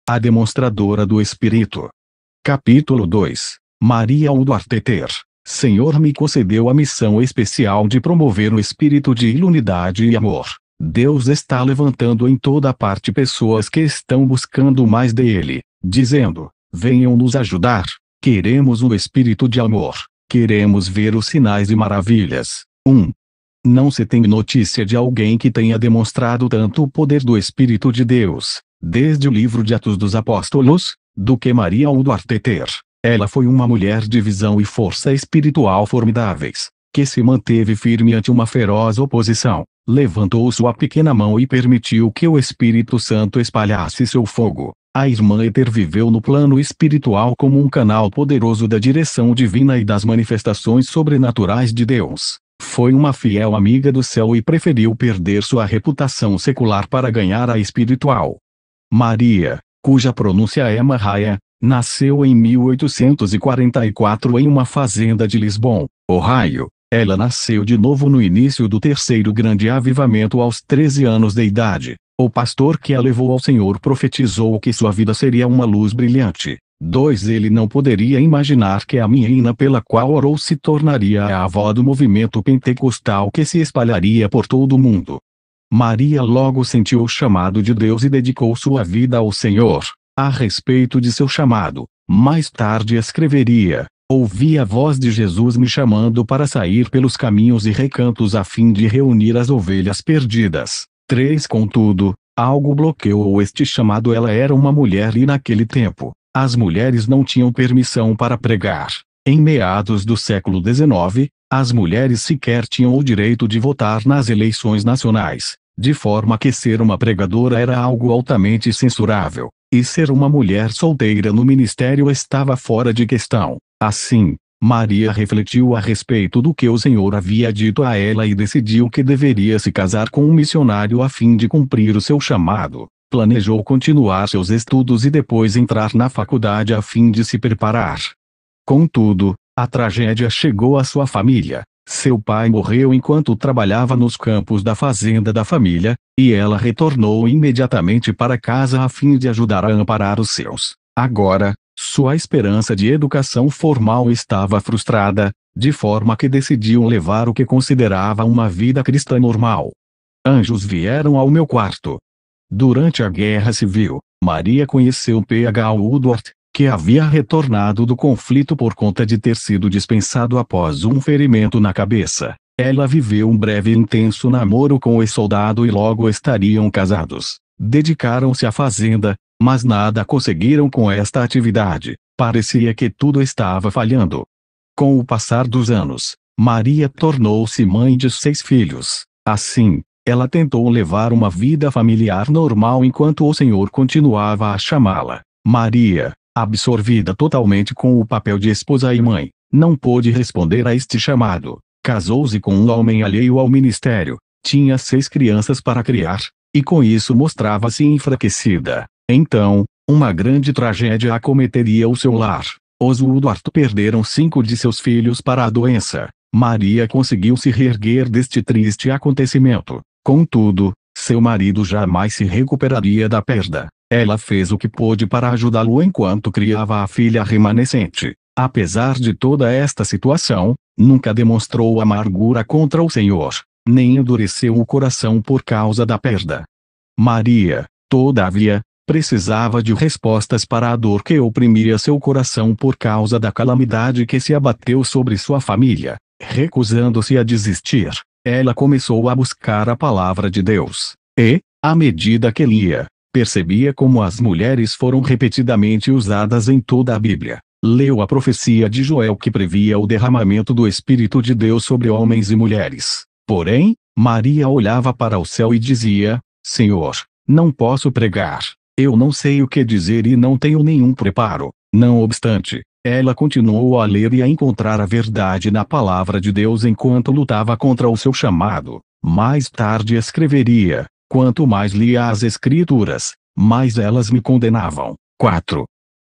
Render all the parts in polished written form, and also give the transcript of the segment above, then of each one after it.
a demonstradora do Espírito. Capítulo 2. Maria Udvarteter. Senhor me concedeu a missão especial de promover o espírito de unidade e amor. Deus está levantando em toda parte pessoas que estão buscando mais dele, dizendo: venham nos ajudar. Queremos o espírito de amor. Queremos ver os sinais e maravilhas. 1. Não se tem notícia de alguém que tenha demonstrado tanto o poder do Espírito de Deus, desde o livro de Atos dos Apóstolos, do que Maria Udvarteter. Ela foi uma mulher de visão e força espiritual formidáveis, que se manteve firme ante uma feroz oposição, levantou sua pequena mão e permitiu que o Espírito Santo espalhasse seu fogo. A irmã Eter viveu no plano espiritual como um canal poderoso da direção divina e das manifestações sobrenaturais de Deus. Foi uma fiel amiga do céu e preferiu perder sua reputação secular para ganhar a espiritual. Maria, cuja pronúncia é Mariah, nasceu em 1844 em uma fazenda de Lisbon, Ohio. Ela nasceu de novo no início do terceiro grande avivamento aos 13 anos de idade. O pastor que a levou ao Senhor profetizou que sua vida seria uma luz brilhante. 2. Ele não poderia imaginar que a menina pela qual orou se tornaria a avó do movimento pentecostal que se espalharia por todo o mundo. Maria logo sentiu o chamado de Deus e dedicou sua vida ao Senhor. A respeito de seu chamado, mais tarde escreveria: ouvi a voz de Jesus me chamando para sair pelos caminhos e recantos a fim de reunir as ovelhas perdidas. 3. Contudo, algo bloqueou este chamado. Ela era uma mulher e naquele tempo, as mulheres não tinham permissão para pregar. Em meados do século XIX, as mulheres sequer tinham o direito de votar nas eleições nacionais, de forma que ser uma pregadora era algo altamente censurável, e ser uma mulher solteira no ministério estava fora de questão. Assim, Maria refletiu a respeito do que o Senhor havia dito a ela e decidiu que deveria se casar com um missionário a fim de cumprir o seu chamado. Planejou continuar seus estudos e depois entrar na faculdade a fim de se preparar. Contudo, a tragédia chegou à sua família. Seu pai morreu enquanto trabalhava nos campos da fazenda da família, e ela retornou imediatamente para casa a fim de ajudar a amparar os seus. Agora, sua esperança de educação formal estava frustrada, de forma que decidiu levar o que considerava uma vida cristã normal. Anjos vieram ao meu quarto. Durante a Guerra Civil, Maria conheceu P.H. Woodward, que havia retornado do conflito por conta de ter sido dispensado após um ferimento na cabeça. Ela viveu um breve e intenso namoro com o soldado e logo estariam casados. Dedicaram-se à fazenda, mas nada conseguiram com esta atividade. Parecia que tudo estava falhando. Com o passar dos anos, Maria tornou-se mãe de 6 filhos. Assim, ela tentou levar uma vida familiar normal enquanto o Senhor continuava a chamá-la. Maria, absorvida totalmente com o papel de esposa e mãe, não pôde responder a este chamado. Casou-se com um homem alheio ao ministério, tinha 6 crianças para criar, e com isso mostrava-se enfraquecida. Então, uma grande tragédia acometeria o seu lar. Os Woodward perderam 5 de seus filhos para a doença. Maria conseguiu se reerguer deste triste acontecimento. Contudo, seu marido jamais se recuperaria da perda. Ela fez o que pôde para ajudá-lo enquanto criava a filha remanescente. Apesar de toda esta situação, nunca demonstrou amargura contra o Senhor, nem endureceu o coração por causa da perda. Maria, todavia, precisava de respostas para a dor que oprimia seu coração por causa da calamidade que se abateu sobre sua família. Recusando-se a desistir, ela começou a buscar a palavra de Deus. E, à medida que lia, percebia como as mulheres foram repetidamente usadas em toda a Bíblia. Leu a profecia de Joel que previa o derramamento do Espírito de Deus sobre homens e mulheres. Porém, Maria olhava para o céu e dizia: Senhor, não posso pregar. Eu não sei o que dizer e não tenho nenhum preparo. Não obstante, ela continuou a ler e a encontrar a verdade na palavra de Deus enquanto lutava contra o seu chamado. Mais tarde escreveria: quanto mais lia as Escrituras, mais elas me condenavam. 4.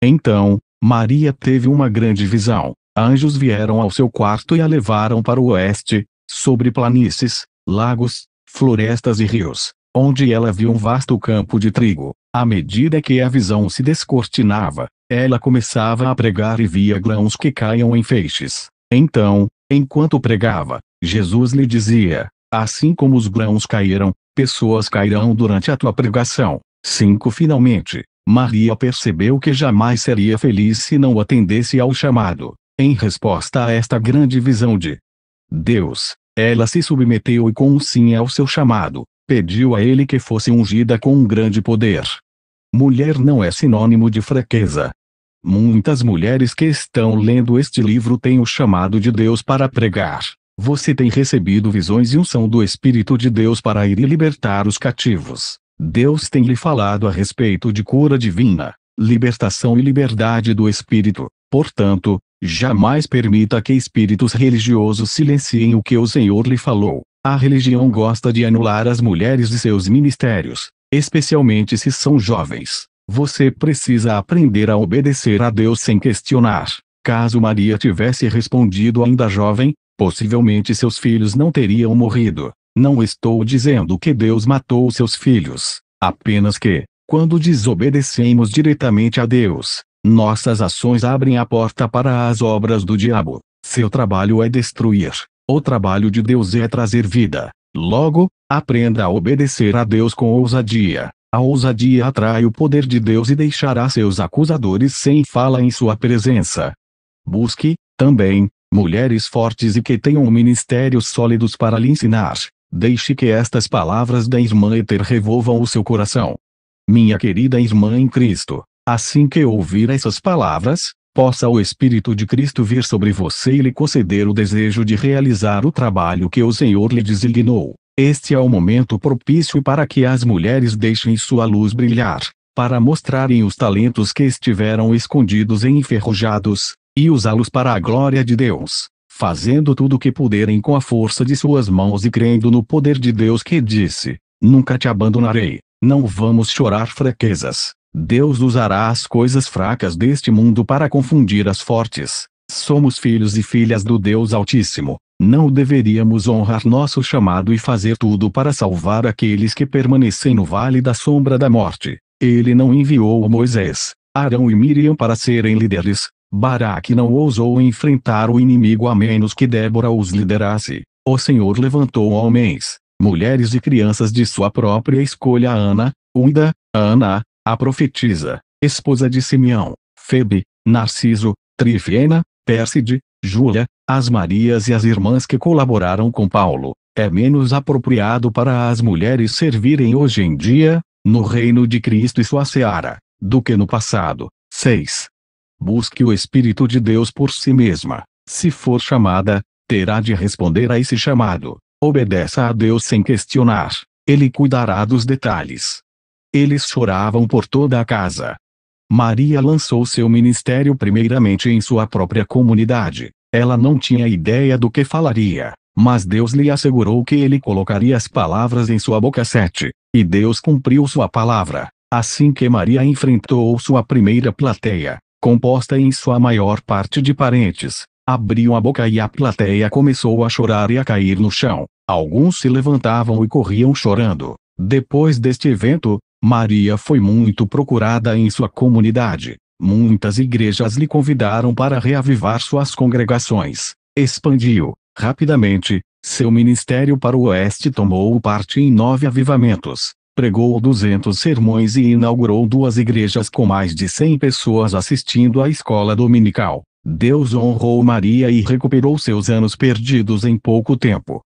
Então, Maria teve uma grande visão. Anjos vieram ao seu quarto e a levaram para o oeste, sobre planícies, lagos, florestas e rios, onde ela viu um vasto campo de trigo. À medida que a visão se descortinava, ela começava a pregar e via grãos que caíam em feixes. Então, enquanto pregava, Jesus lhe dizia: assim como os grãos caíram, pessoas cairão durante a tua pregação. 5. Finalmente, Maria percebeu que jamais seria feliz se não atendesse ao chamado. Em resposta a esta grande visão de Deus, ela se submeteu e com um sim ao seu chamado, pediu a ele que fosse ungida com um grande poder. Mulher não é sinônimo de fraqueza. Muitas mulheres que estão lendo este livro têm o chamado de Deus para pregar. Você tem recebido visões e unção do Espírito de Deus para ir e libertar os cativos. Deus tem lhe falado a respeito de cura divina, libertação e liberdade do Espírito. Portanto, jamais permita que espíritos religiosos silenciem o que o Senhor lhe falou. A religião gosta de anular as mulheres de seus ministérios, especialmente se são jovens. Você precisa aprender a obedecer a Deus sem questionar. Caso Maria tivesse respondido ainda jovem, possivelmente seus filhos não teriam morrido. Não estou dizendo que Deus matou seus filhos, apenas que, quando desobedecemos diretamente a Deus, nossas ações abrem a porta para as obras do diabo. Seu trabalho é destruir. O trabalho de Deus é trazer vida. Logo, aprenda a obedecer a Deus com ousadia. A ousadia atrai o poder de Deus e deixará seus acusadores sem fala em sua presença. Busque, também, mulheres fortes e que tenham ministérios sólidos para lhe ensinar. Deixe que estas palavras da irmã Ether revolvam o seu coração. Minha querida irmã em Cristo, assim que ouvir essas palavras, possa o Espírito de Cristo vir sobre você e lhe conceder o desejo de realizar o trabalho que o Senhor lhe designou. Este é o momento propício para que as mulheres deixem sua luz brilhar, para mostrarem os talentos que estiveram escondidos e enferrujados, e usá-los para a glória de Deus, fazendo tudo o que puderem com a força de suas mãos e crendo no poder de Deus que disse: nunca te abandonarei. Não vamos chorar fraquezas. Deus usará as coisas fracas deste mundo para confundir as fortes. Somos filhos e filhas do Deus Altíssimo. Não deveríamos honrar nosso chamado e fazer tudo para salvar aqueles que permanecem no vale da sombra da morte. Ele não enviou Moisés, Arão e Miriam para serem líderes. Baraque não ousou enfrentar o inimigo a menos que Débora os liderasse. O Senhor levantou homens, mulheres e crianças de sua própria escolha: Ana, Unda, Ana, a profetisa, esposa de Simeão, Febe, Narciso, Trifena, Pérside, Júlia, as Marias e as irmãs que colaboraram com Paulo. É menos apropriado para as mulheres servirem hoje em dia, no reino de Cristo e sua seara, do que no passado. 6. Busque o Espírito de Deus por si mesma. Se for chamada, terá de responder a esse chamado. Obedeça a Deus sem questionar. Ele cuidará dos detalhes. Eles choravam por toda a casa. Maria lançou seu ministério primeiramente em sua própria comunidade. Ela não tinha ideia do que falaria, mas Deus lhe assegurou que ele colocaria as palavras em sua boca. 7. E Deus cumpriu sua palavra. Assim que Maria enfrentou sua primeira plateia, composta em sua maior parte de parentes, abriu a boca e a plateia começou a chorar e a cair no chão. Alguns se levantavam e corriam chorando. Depois deste evento, Maria foi muito procurada em sua comunidade. Muitas igrejas lhe convidaram para reavivar suas congregações. Expandiu, rapidamente, seu ministério para o oeste. Tomou parte em 9 avivamentos. Pregou 200 sermões e inaugurou 2 igrejas com mais de 100 pessoas assistindo à escola dominical. Deus honrou Maria e recuperou seus anos perdidos em pouco tempo.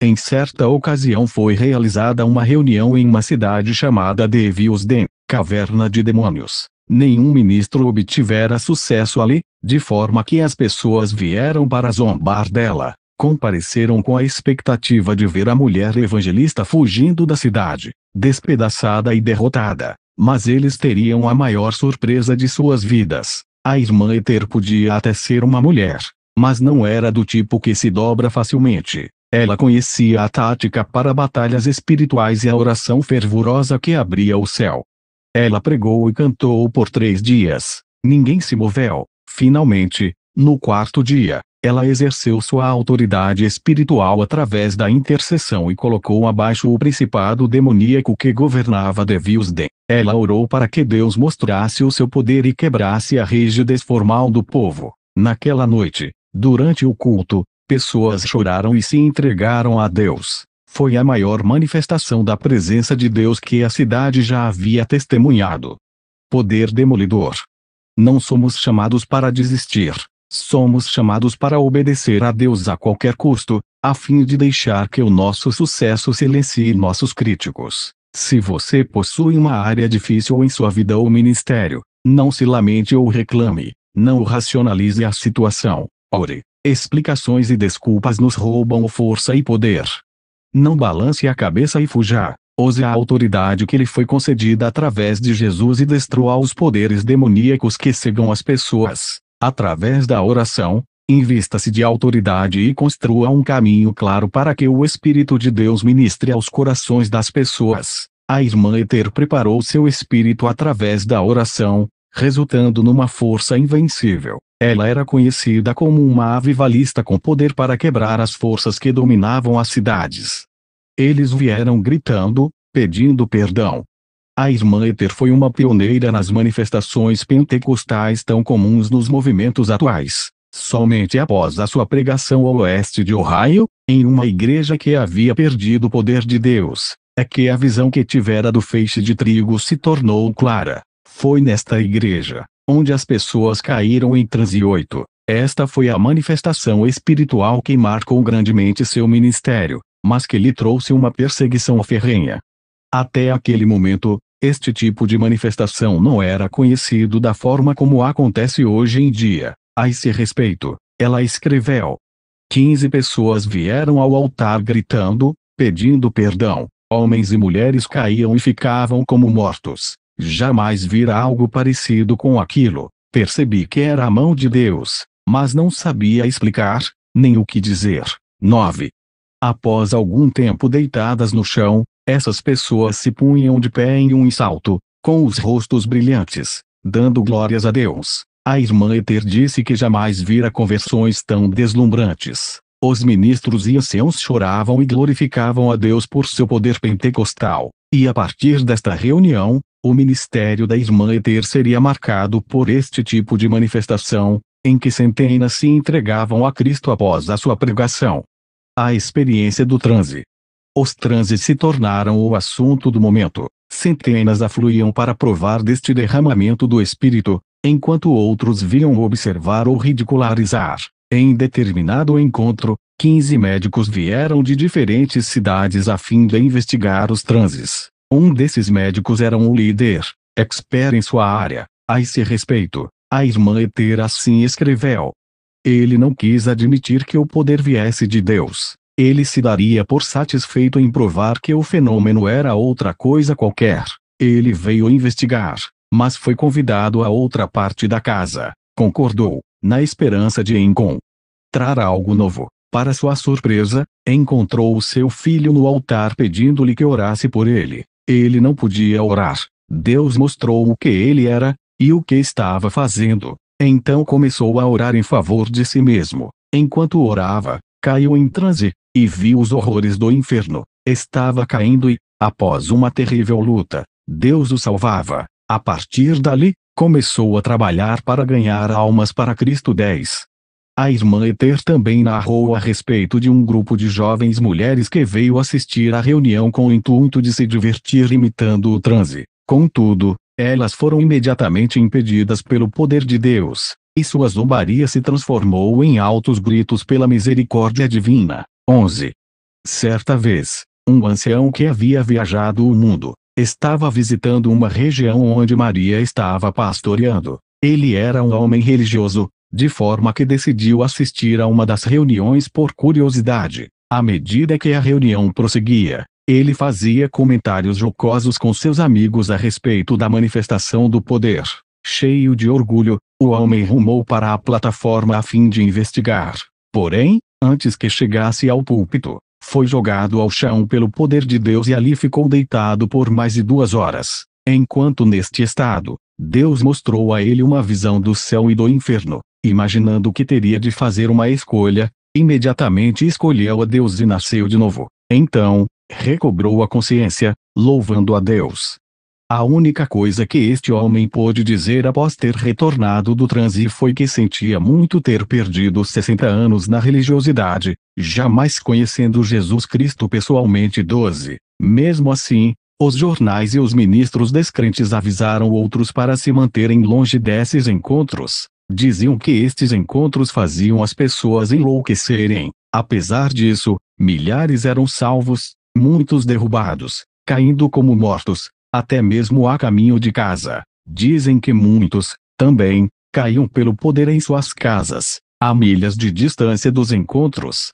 Em certa ocasião foi realizada uma reunião em uma cidade chamada Devilsden, caverna de demônios. Nenhum ministro obtivera sucesso ali, de forma que as pessoas vieram para zombar dela. Compareceram com a expectativa de ver a mulher evangelista fugindo da cidade, despedaçada e derrotada. Mas eles teriam a maior surpresa de suas vidas. A irmã Ether podia até ser uma mulher, mas não era do tipo que se dobra facilmente. Ela conhecia a tática para batalhas espirituais e a oração fervorosa que abria o céu. Ela pregou e cantou por 3 dias. Ninguém se moveu. Finalmente, no 4º dia, ela exerceu sua autoridade espiritual através da intercessão e colocou abaixo o principado demoníaco que governava Devilsden. Ela orou para que Deus mostrasse o seu poder e quebrasse a rigidez formal do povo. Naquela noite, durante o culto, pessoas choraram e se entregaram a Deus. Foi a maior manifestação da presença de Deus que a cidade já havia testemunhado. Poder demolidor. Não somos chamados para desistir. Somos chamados para obedecer a Deus a qualquer custo, a fim de deixar que o nosso sucesso silencie nossos críticos. Se você possui uma área difícil em sua vida ou ministério, não se lamente ou reclame, não racionalize a situação. Ore. Explicações e desculpas nos roubam força e poder. Não balance a cabeça e fuja. Use a autoridade que lhe foi concedida através de Jesus e destrua os poderes demoníacos que cegam as pessoas. Através da oração, invista-se de autoridade e construa um caminho claro para que o Espírito de Deus ministre aos corações das pessoas. A irmã Ether preparou seu espírito através da oração, resultando numa força invencível. Ela era conhecida como uma avivalista com poder para quebrar as forças que dominavam as cidades. Eles vieram gritando, pedindo perdão. A irmã Ether foi uma pioneira nas manifestações pentecostais tão comuns nos movimentos atuais. Somente após a sua pregação ao oeste de Ohio, em uma igreja que havia perdido o poder de Deus, é que a visão que tivera do feixe de trigo se tornou clara. Foi nesta igreja, onde as pessoas caíram em transe. 8. Esta foi a manifestação espiritual que marcou grandemente seu ministério, mas que lhe trouxe uma perseguição ferrenha. Até aquele momento, este tipo de manifestação não era conhecido da forma como acontece hoje em dia. A esse respeito, ela escreveu: 15 pessoas vieram ao altar gritando, pedindo perdão. Homens e mulheres caíam e ficavam como mortos. Jamais vira algo parecido com aquilo. Percebi que era a mão de Deus, mas não sabia explicar, nem o que dizer. 9. Após algum tempo deitadas no chão, essas pessoas se punham de pé em um salto, com os rostos brilhantes, dando glórias a Deus. A irmã Ether disse que jamais vira conversões tão deslumbrantes. Os ministros e anciãos choravam e glorificavam a Deus por seu poder pentecostal, e a partir desta reunião, o ministério da irmã Ether seria marcado por este tipo de manifestação, em que centenas se entregavam a Cristo após a sua pregação. A experiência do transe. Os transes se tornaram o assunto do momento. Centenas afluíam para provar deste derramamento do Espírito, enquanto outros vinham observar ou ridicularizar. Em determinado encontro, 15 médicos vieram de diferentes cidades a fim de investigar os transes. Um desses médicos era um líder, expert em sua área. A esse respeito, a irmã Ether assim escreveu: ele não quis admitir que o poder viesse de Deus. Ele se daria por satisfeito em provar que o fenômeno era outra coisa qualquer. Ele veio investigar, mas foi convidado a outra parte da casa. Concordou, na esperança de encontrar algo novo. Para sua surpresa, encontrou seu filho no altar pedindo-lhe que orasse por ele. Ele não podia orar. Deus mostrou o que ele era, e o que estava fazendo. Então começou a orar em favor de si mesmo. Enquanto orava, caiu em transe, e viu os horrores do inferno. Estava caindo e, após uma terrível luta, Deus o salvava. A partir dali, começou a trabalhar para ganhar almas para Cristo. 10. A irmã Ether também narrou a respeito de um grupo de jovens mulheres que veio assistir à reunião com o intuito de se divertir imitando o transe. Contudo, elas foram imediatamente impedidas pelo poder de Deus, e sua zombaria se transformou em altos gritos pela misericórdia divina. 11. Certa vez, um ancião que havia viajado o mundo, estava visitando uma região onde Maria estava pastoreando. Ele era um homem religioso, de forma que decidiu assistir a uma das reuniões por curiosidade. À medida que a reunião prosseguia, ele fazia comentários jocosos com seus amigos a respeito da manifestação do poder. Cheio de orgulho, o homem rumou para a plataforma a fim de investigar. Porém, antes que chegasse ao púlpito, foi jogado ao chão pelo poder de Deus e ali ficou deitado por mais de 2 horas. Enquanto neste estado, Deus mostrou a ele uma visão do céu e do inferno. Imaginando que teria de fazer uma escolha, imediatamente escolheu a Deus e nasceu de novo. Então, recobrou a consciência, louvando a Deus. A única coisa que este homem pôde dizer após ter retornado do transe foi que sentia muito ter perdido 60 anos na religiosidade, jamais conhecendo Jesus Cristo pessoalmente. 12. Mesmo assim, os jornais e os ministros descrentes avisaram outros para se manterem longe desses encontros. Diziam que estes encontros faziam as pessoas enlouquecerem. Apesar disso, milhares eram salvos, muitos derrubados, caindo como mortos, até mesmo a caminho de casa. Dizem que muitos, também, caíam pelo poder em suas casas, a milhas de distância dos encontros.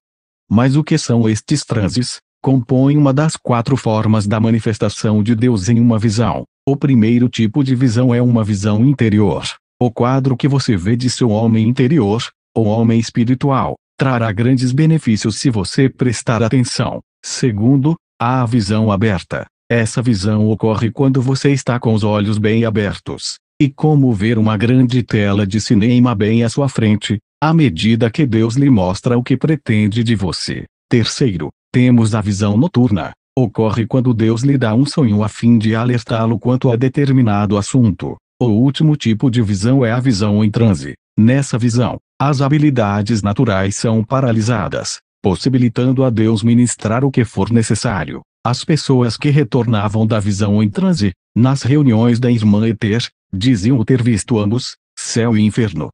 Mas o que são estes transes? Compõem uma das 4 formas da manifestação de Deus em uma visão. O primeiro tipo de visão é uma visão interior. O quadro que você vê de seu homem interior, ou homem espiritual, trará grandes benefícios se você prestar atenção. Segundo, há a visão aberta. Essa visão ocorre quando você está com os olhos bem abertos, e como ver uma grande tela de cinema bem à sua frente, à medida que Deus lhe mostra o que pretende de você. Terceiro, temos a visão noturna. Ocorre quando Deus lhe dá um sonho a fim de alertá-lo quanto a determinado assunto. O último tipo de visão é a visão em transe. Nessa visão, as habilidades naturais são paralisadas, possibilitando a Deus ministrar o que for necessário. As pessoas que retornavam da visão em transe, nas reuniões da irmã Ether, diziam ter visto ambos, céu e inferno.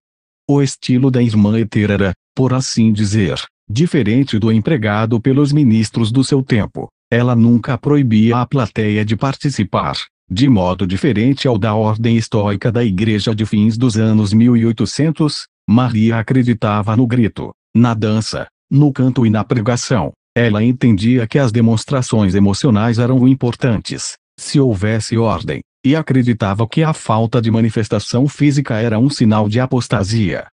O estilo da irmã Ether era, por assim dizer, diferente do empregado pelos ministros do seu tempo. Ela nunca proibia a plateia de participar, de modo diferente ao da ordem estoica da igreja de fins dos anos 1800. Maria acreditava no grito, na dança, no canto e na pregação. Ela entendia que as demonstrações emocionais eram importantes, se houvesse ordem, e acreditava que a falta de manifestação física era um sinal de apostasia.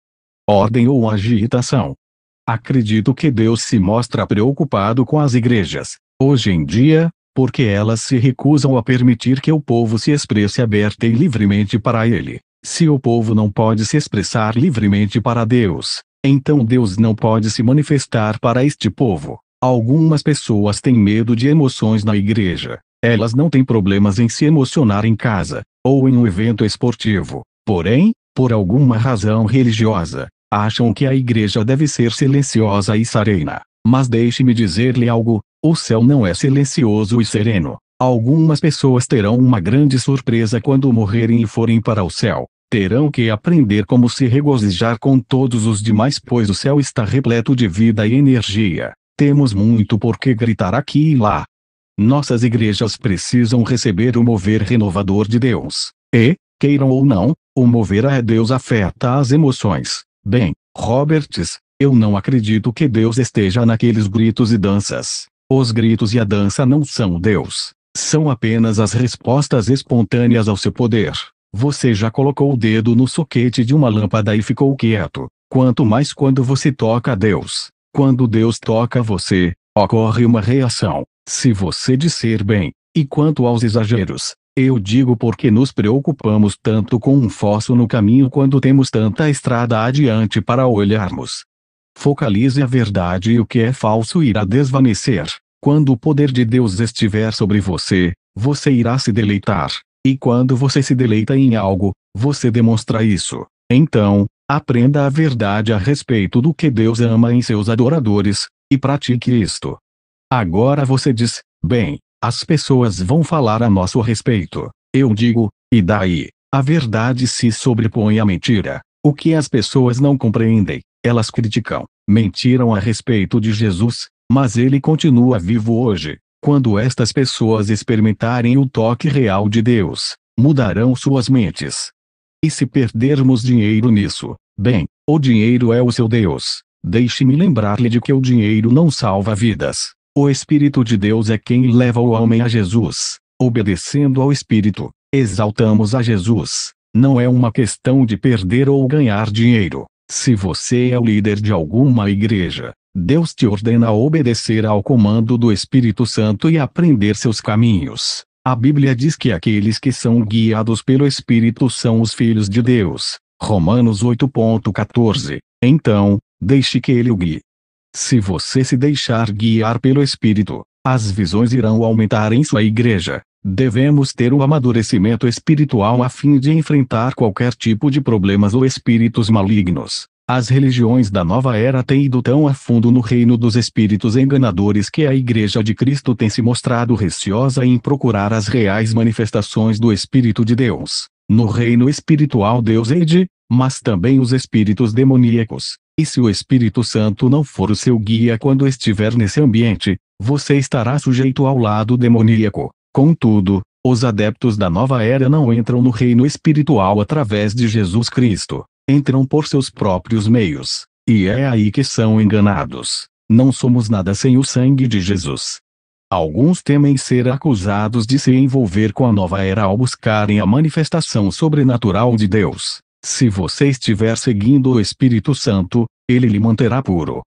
Ordem ou agitação. Acredito que Deus se mostra preocupado com as igrejas, hoje em dia, porque elas se recusam a permitir que o povo se expresse aberta e livremente para Ele. Se o povo não pode se expressar livremente para Deus, então Deus não pode se manifestar para este povo. Algumas pessoas têm medo de emoções na igreja. Elas não têm problemas em se emocionar em casa, ou em um evento esportivo. Porém, por alguma razão religiosa, acham que a igreja deve ser silenciosa e serena. Mas deixe-me dizer-lhe algo, o céu não é silencioso e sereno. Algumas pessoas terão uma grande surpresa quando morrerem e forem para o céu. Terão que aprender como se regozijar com todos os demais, pois o céu está repleto de vida e energia. Temos muito por que gritar aqui e lá. Nossas igrejas precisam receber o mover renovador de Deus. E, queiram ou não, o mover a Deus afeta as emoções. Bem, Roberts, eu não acredito que Deus esteja naqueles gritos e danças. Os gritos e a dança não são Deus. São apenas as respostas espontâneas ao seu poder. Você já colocou o dedo no soquete de uma lâmpada e ficou quieto. Quanto mais quando você toca a Deus. Quando Deus toca você, ocorre uma reação, se você disser bem. E quanto aos exageros, eu digo porque nos preocupamos tanto com um fosso no caminho quando temos tanta estrada adiante para olharmos. Focalize a verdade e o que é falso irá desvanecer. Quando o poder de Deus estiver sobre você, você irá se deleitar. E quando você se deleita em algo, você demonstra isso. Então, aprenda a verdade a respeito do que Deus ama em seus adoradores, e pratique isto. Agora você diz, bem, as pessoas vão falar a nosso respeito. Eu digo, e daí? A verdade se sobrepõe à mentira. O que as pessoas não compreendem, elas criticam. Mentiram a respeito de Jesus, mas ele continua vivo hoje. Quando estas pessoas experimentarem o toque real de Deus, mudarão suas mentes. E se perdermos dinheiro nisso, bem, o dinheiro é o seu Deus. Deixe-me lembrar-lhe de que o dinheiro não salva vidas. O Espírito de Deus é quem leva o homem a Jesus. Obedecendo ao Espírito, exaltamos a Jesus. Não é uma questão de perder ou ganhar dinheiro. Se você é o líder de alguma igreja, Deus te ordena a obedecer ao comando do Espírito Santo e aprender seus caminhos. A Bíblia diz que aqueles que são guiados pelo Espírito são os filhos de Deus. Romanos 8:14. Então, deixe que ele o guie. Se você se deixar guiar pelo Espírito, as visões irão aumentar em sua igreja. Devemos ter um amadurecimento espiritual a fim de enfrentar qualquer tipo de problemas ou espíritos malignos. As religiões da nova era têm ido tão a fundo no reino dos espíritos enganadores que a Igreja de Cristo tem se mostrado receosa em procurar as reais manifestações do Espírito de Deus. No reino espiritual Deus hede, mas também os espíritos demoníacos. E se o Espírito Santo não for o seu guia quando estiver nesse ambiente, você estará sujeito ao lado demoníaco. Contudo, os adeptos da nova era não entram no reino espiritual através de Jesus Cristo. Entram por seus próprios meios. E é aí que são enganados. Não somos nada sem o sangue de Jesus. Alguns temem ser acusados de se envolver com a nova era ao buscarem a manifestação sobrenatural de Deus. Se você estiver seguindo o Espírito Santo, ele lhe manterá puro.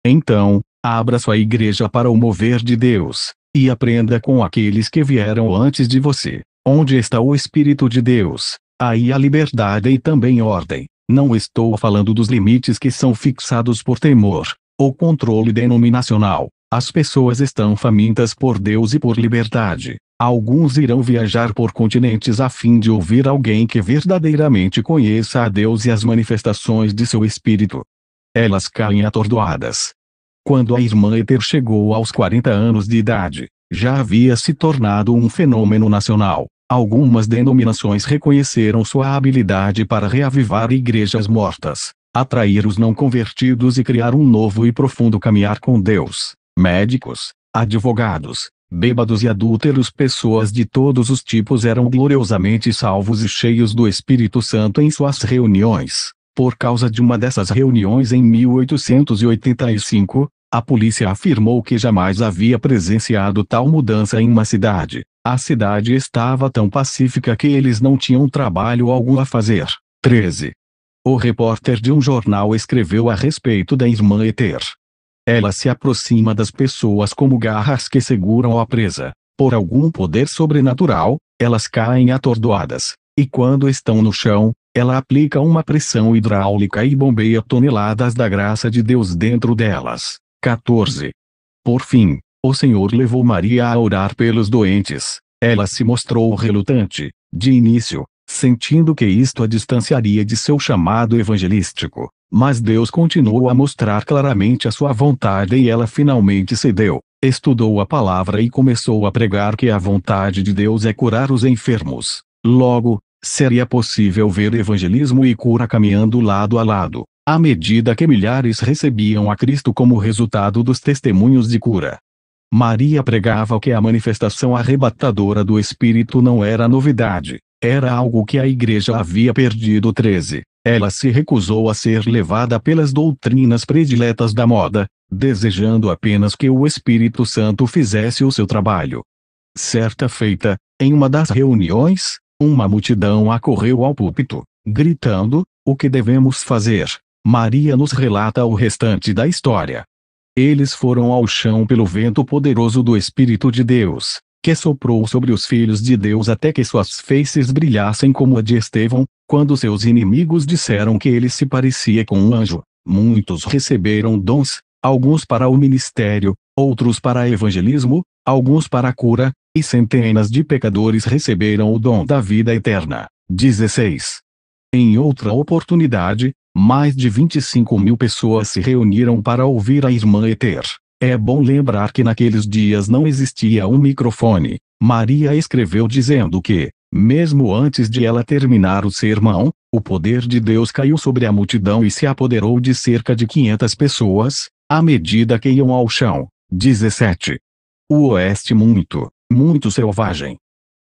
Então, abra sua igreja para o mover de Deus, e aprenda com aqueles que vieram antes de você. Onde está o Espírito de Deus, aí há liberdade e também ordem. Não estou falando dos limites que são fixados por temor, ou controle denominacional. As pessoas estão famintas por Deus e por liberdade. Alguns irão viajar por continentes a fim de ouvir alguém que verdadeiramente conheça a Deus e as manifestações de seu Espírito. Elas caem atordoadas. Quando a irmã Ether chegou aos 40 anos de idade, já havia se tornado um fenômeno nacional. Algumas denominações reconheceram sua habilidade para reavivar igrejas mortas, atrair os não convertidos e criar um novo e profundo caminhar com Deus. Médicos, advogados, bêbados e adúlteros, pessoas de todos os tipos eram gloriosamente salvos e cheios do Espírito Santo em suas reuniões. Por causa de uma dessas reuniões em 1885, a polícia afirmou que jamais havia presenciado tal mudança em uma cidade. A cidade estava tão pacífica que eles não tinham trabalho algum a fazer. 13. O repórter de um jornal escreveu a respeito da irmã Ether. Ela se aproxima das pessoas como garras que seguram a presa. Por algum poder sobrenatural, elas caem atordoadas. E quando estão no chão, ela aplica uma pressão hidráulica e bombeia toneladas da graça de Deus dentro delas. 14. Por fim, o Senhor levou Maria a orar pelos doentes. Ela se mostrou relutante, de início, sentindo que isto a distanciaria de seu chamado evangelístico. Mas Deus continuou a mostrar claramente a sua vontade e ela finalmente cedeu. Estudou a palavra e começou a pregar que a vontade de Deus é curar os enfermos. Logo, seria possível ver evangelismo e cura caminhando lado a lado, à medida que milhares recebiam a Cristo como resultado dos testemunhos de cura. Maria pregava que a manifestação arrebatadora do Espírito não era novidade, era algo que a igreja havia perdido. 13. Ela se recusou a ser levada pelas doutrinas prediletas da moda, desejando apenas que o Espírito Santo fizesse o seu trabalho. Certa feita, em uma das reuniões, uma multidão acorreu ao púlpito, gritando: "O que devemos fazer?" Maria nos relata o restante da história. Eles foram ao chão pelo vento poderoso do Espírito de Deus, que soprou sobre os filhos de Deus até que suas faces brilhassem como a de Estevão, quando seus inimigos disseram que ele se parecia com um anjo. Muitos receberam dons, alguns para o ministério, outros para evangelismo, alguns para a cura, e centenas de pecadores receberam o dom da vida eterna. 16. Em outra oportunidade, mais de 25.000 pessoas se reuniram para ouvir a irmã Ether. É bom lembrar que naqueles dias não existia um microfone. Maria escreveu dizendo que, mesmo antes de ela terminar o sermão, o poder de Deus caiu sobre a multidão e se apoderou de cerca de 500 pessoas, à medida que iam ao chão. 17. O oeste muito selvagem.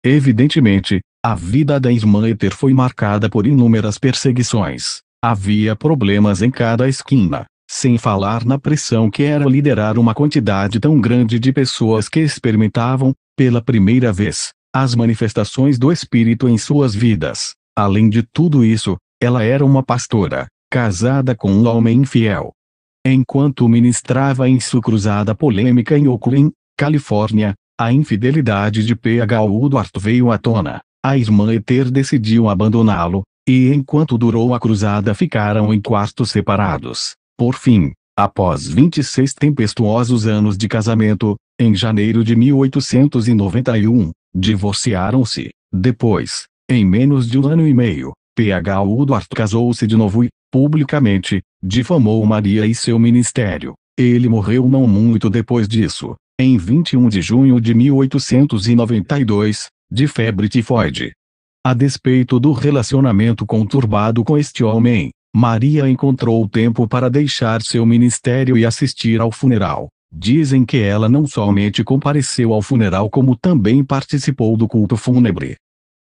Evidentemente, a vida da irmã Ether foi marcada por inúmeras perseguições. Havia problemas em cada esquina, sem falar na pressão que era liderar uma quantidade tão grande de pessoas que experimentavam, pela primeira vez, as manifestações do Espírito em suas vidas. Além de tudo isso, ela era uma pastora, casada com um homem infiel. Enquanto ministrava em sua cruzada polêmica em Oakland, Califórnia, a infidelidade de P.H. Woodward veio à tona. A irmã Ether decidiu abandoná-lo, e enquanto durou a cruzada ficaram em quartos separados. Por fim, após 26 tempestuosos anos de casamento, em janeiro de 1891, Divorciaram-se. Depois, em menos de um ano e meio, P.H. Woodward casou-se de novo e, publicamente, difamou Maria e seu ministério. Ele morreu não muito depois disso, em 21 de junho de 1892, de febre tifoide. A despeito do relacionamento conturbado com este homem, Maria encontrou tempo para deixar seu ministério e assistir ao funeral. Dizem que ela não somente compareceu ao funeral como também participou do culto fúnebre.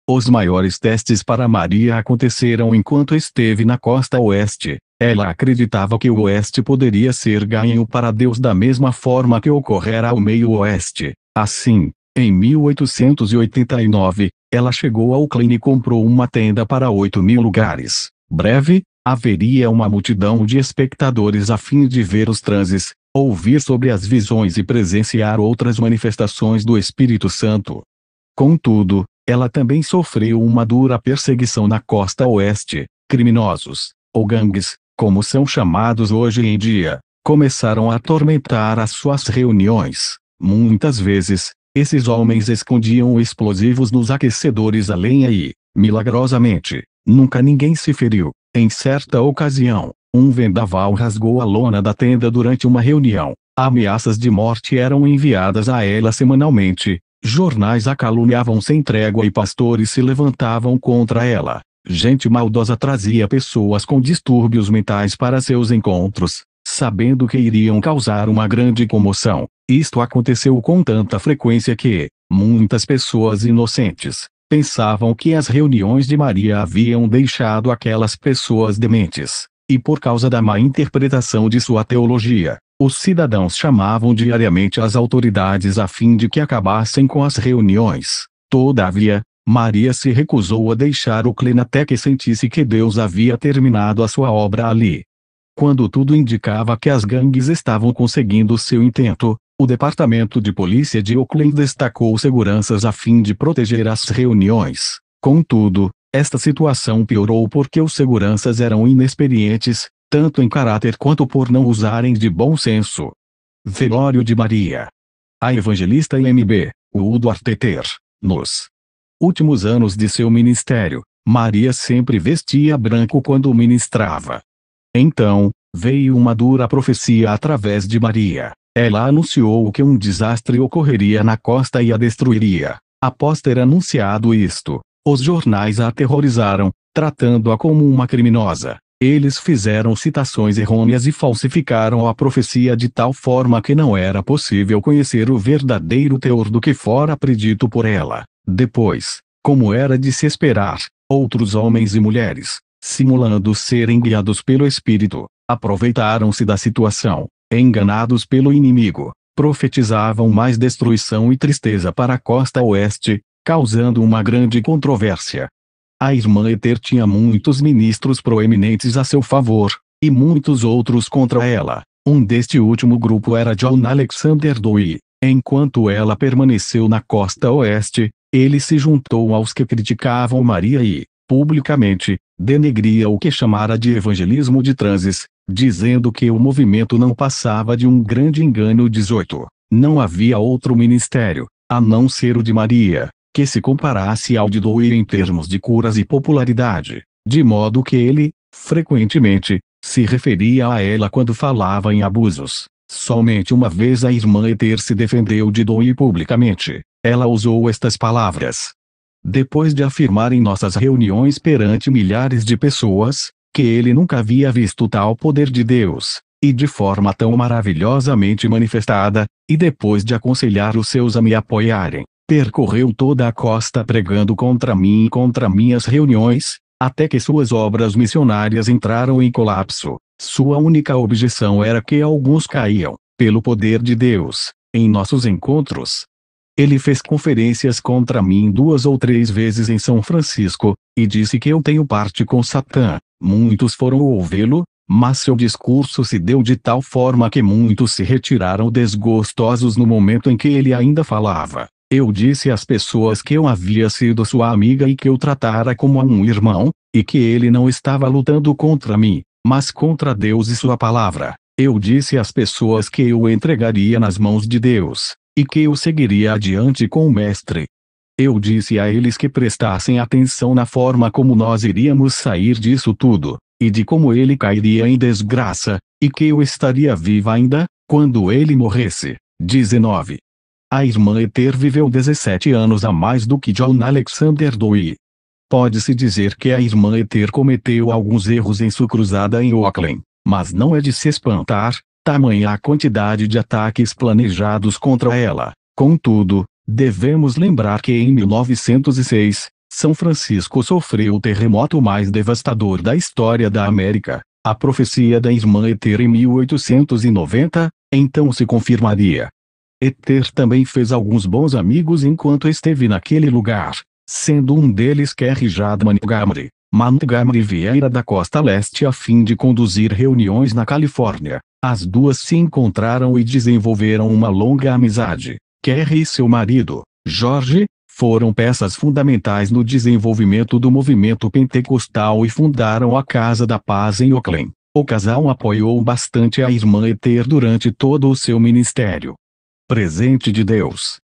Os maiores testes para Maria aconteceram enquanto esteve na costa oeste. Ela acreditava que o oeste poderia ser ganho para Deus da mesma forma que ocorrera ao meio-oeste. Assim, em 1889, ela chegou a Oakland e comprou uma tenda para 8.000 lugares. Breve, haveria uma multidão de espectadores a fim de ver os transes, ouvir sobre as visões e presenciar outras manifestações do Espírito Santo. Contudo, ela também sofreu uma dura perseguição na costa oeste. Criminosos, ou gangues, como são chamados hoje em dia, começaram a atormentar as suas reuniões. Muitas vezes, esses homens escondiam explosivos nos aquecedores a lenha e, milagrosamente, nunca ninguém se feriu. Em certa ocasião, um vendaval rasgou a lona da tenda durante uma reunião. Ameaças de morte eram enviadas a ela semanalmente. Jornais a caluniavam sem trégua e pastores se levantavam contra ela. Gente maldosa trazia pessoas com distúrbios mentais para seus encontros, sabendo que iriam causar uma grande comoção. Isto aconteceu com tanta frequência que, muitas pessoas inocentes, pensavam que as reuniões de Maria haviam deixado aquelas pessoas dementes, e por causa da má interpretação de sua teologia, os cidadãos chamavam diariamente as autoridades a fim de que acabassem com as reuniões. Todavia, Maria se recusou a deixar Oakland até que sentisse que Deus havia terminado a sua obra ali. Quando tudo indicava que as gangues estavam conseguindo seu intento, o Departamento de Polícia de Oakland destacou seguranças a fim de proteger as reuniões. Contudo, esta situação piorou porque os seguranças eram inexperientes, tanto em caráter quanto por não usarem de bom senso. Velório de Maria. A evangelista M.B. Woodward Teter, nos últimos anos de seu ministério, Maria sempre vestia branco quando ministrava. Então, veio uma dura profecia através de Maria. Ela anunciou que um desastre ocorreria na costa e a destruiria. Após ter anunciado isto, os jornais a aterrorizaram, tratando-a como uma criminosa. Eles fizeram citações errôneas e falsificaram a profecia de tal forma que não era possível conhecer o verdadeiro teor do que fora predito por ela. Depois, como era de se esperar, outros homens e mulheres, simulando serem guiados pelo Espírito, aproveitaram-se da situação, enganados pelo inimigo, profetizavam mais destruição e tristeza para a costa oeste, causando uma grande controvérsia. A irmã Ether tinha muitos ministros proeminentes a seu favor, e muitos outros contra ela. Um deste último grupo era John Alexander Dowie. Enquanto ela permaneceu na costa oeste, ele se juntou aos que criticavam Maria e, publicamente, denegria o que chamara de evangelismo de transes, dizendo que o movimento não passava de um grande engano. 18. Não havia outro ministério, a não ser o de Maria, que se comparasse ao de Dowie em termos de curas e popularidade, de modo que ele, frequentemente, se referia a ela quando falava em abusos. Somente uma vez a irmã Ether se defendeu de Dowie publicamente. Ela usou estas palavras. Depois de afirmar em nossas reuniões perante milhares de pessoas, que ele nunca havia visto tal poder de Deus, e de forma tão maravilhosamente manifestada, e depois de aconselhar os seus a me apoiarem, percorreu toda a costa pregando contra mim e contra minhas reuniões, até que suas obras missionárias entraram em colapso. Sua única objeção era que alguns caíam, pelo poder de Deus, em nossos encontros. Ele fez conferências contra mim 2 ou 3 vezes em São Francisco, e disse que eu tenho parte com Satã. Muitos foram ouvi-lo, mas seu discurso se deu de tal forma que muitos se retiraram desgostosos no momento em que ele ainda falava. Eu disse às pessoas que eu havia sido sua amiga e que eu tratara como a um irmão, e que ele não estava lutando contra mim, mas contra Deus e sua palavra. Eu disse às pessoas que eu o entregaria nas mãos de Deus, e que eu seguiria adiante com o Mestre. Eu disse a eles que prestassem atenção na forma como nós iríamos sair disso tudo, e de como ele cairia em desgraça, e que eu estaria viva ainda, quando ele morresse. 19. A irmã Ether viveu 17 anos a mais do que John Alexander Dowie. Pode-se dizer que a irmã Ether cometeu alguns erros em sua cruzada em Oakland, mas não é de se espantar, tamanha a quantidade de ataques planejados contra ela. Contudo, devemos lembrar que em 1906, São Francisco sofreu o terremoto mais devastador da história da América. A profecia da irmã Ether em 1890, então se confirmaria. Ether também fez alguns bons amigos enquanto esteve naquele lugar, sendo um deles Kerry Jad Montgomery. Montgomery viera da costa leste a fim de conduzir reuniões na Califórnia. As duas se encontraram e desenvolveram uma longa amizade. Kerry e seu marido, George, foram peças fundamentais no desenvolvimento do movimento pentecostal e fundaram a Casa da Paz em Oakland. O casal apoiou bastante a irmã Ether durante todo o seu ministério. Presente de Deus.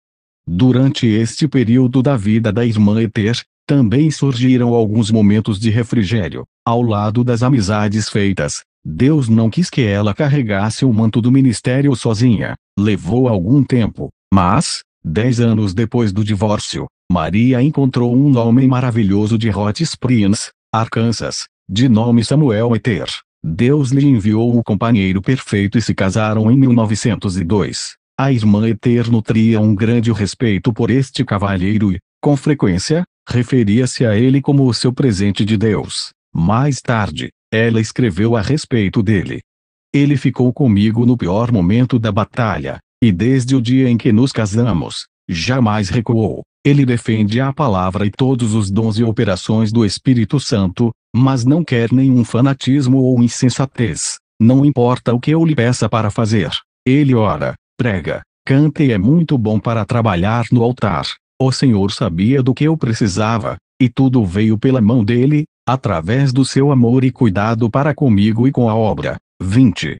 Durante este período da vida da irmã Ether, também surgiram alguns momentos de refrigério. Ao lado das amizades feitas, Deus não quis que ela carregasse o manto do ministério sozinha. Levou algum tempo, mas, 10 anos depois do divórcio, Maria encontrou um homem maravilhoso de Hot Springs, Arkansas, de nome Samuel Ether. Deus lhe enviou o companheiro perfeito e se casaram em 1902. A irmã Ether nutria um grande respeito por este cavalheiro e, com frequência, referia-se a ele como o seu presente de Deus. Mais tarde, ela escreveu a respeito dele. Ele ficou comigo no pior momento da batalha, e desde o dia em que nos casamos, jamais recuou. Ele defende a palavra e todos os dons e operações do Espírito Santo, mas não quer nenhum fanatismo ou insensatez. Não importa o que eu lhe peça para fazer. Ele ora, prega, canta e é muito bom para trabalhar no altar. O Senhor sabia do que eu precisava, e tudo veio pela mão dele, através do seu amor e cuidado para comigo e com a obra. 20.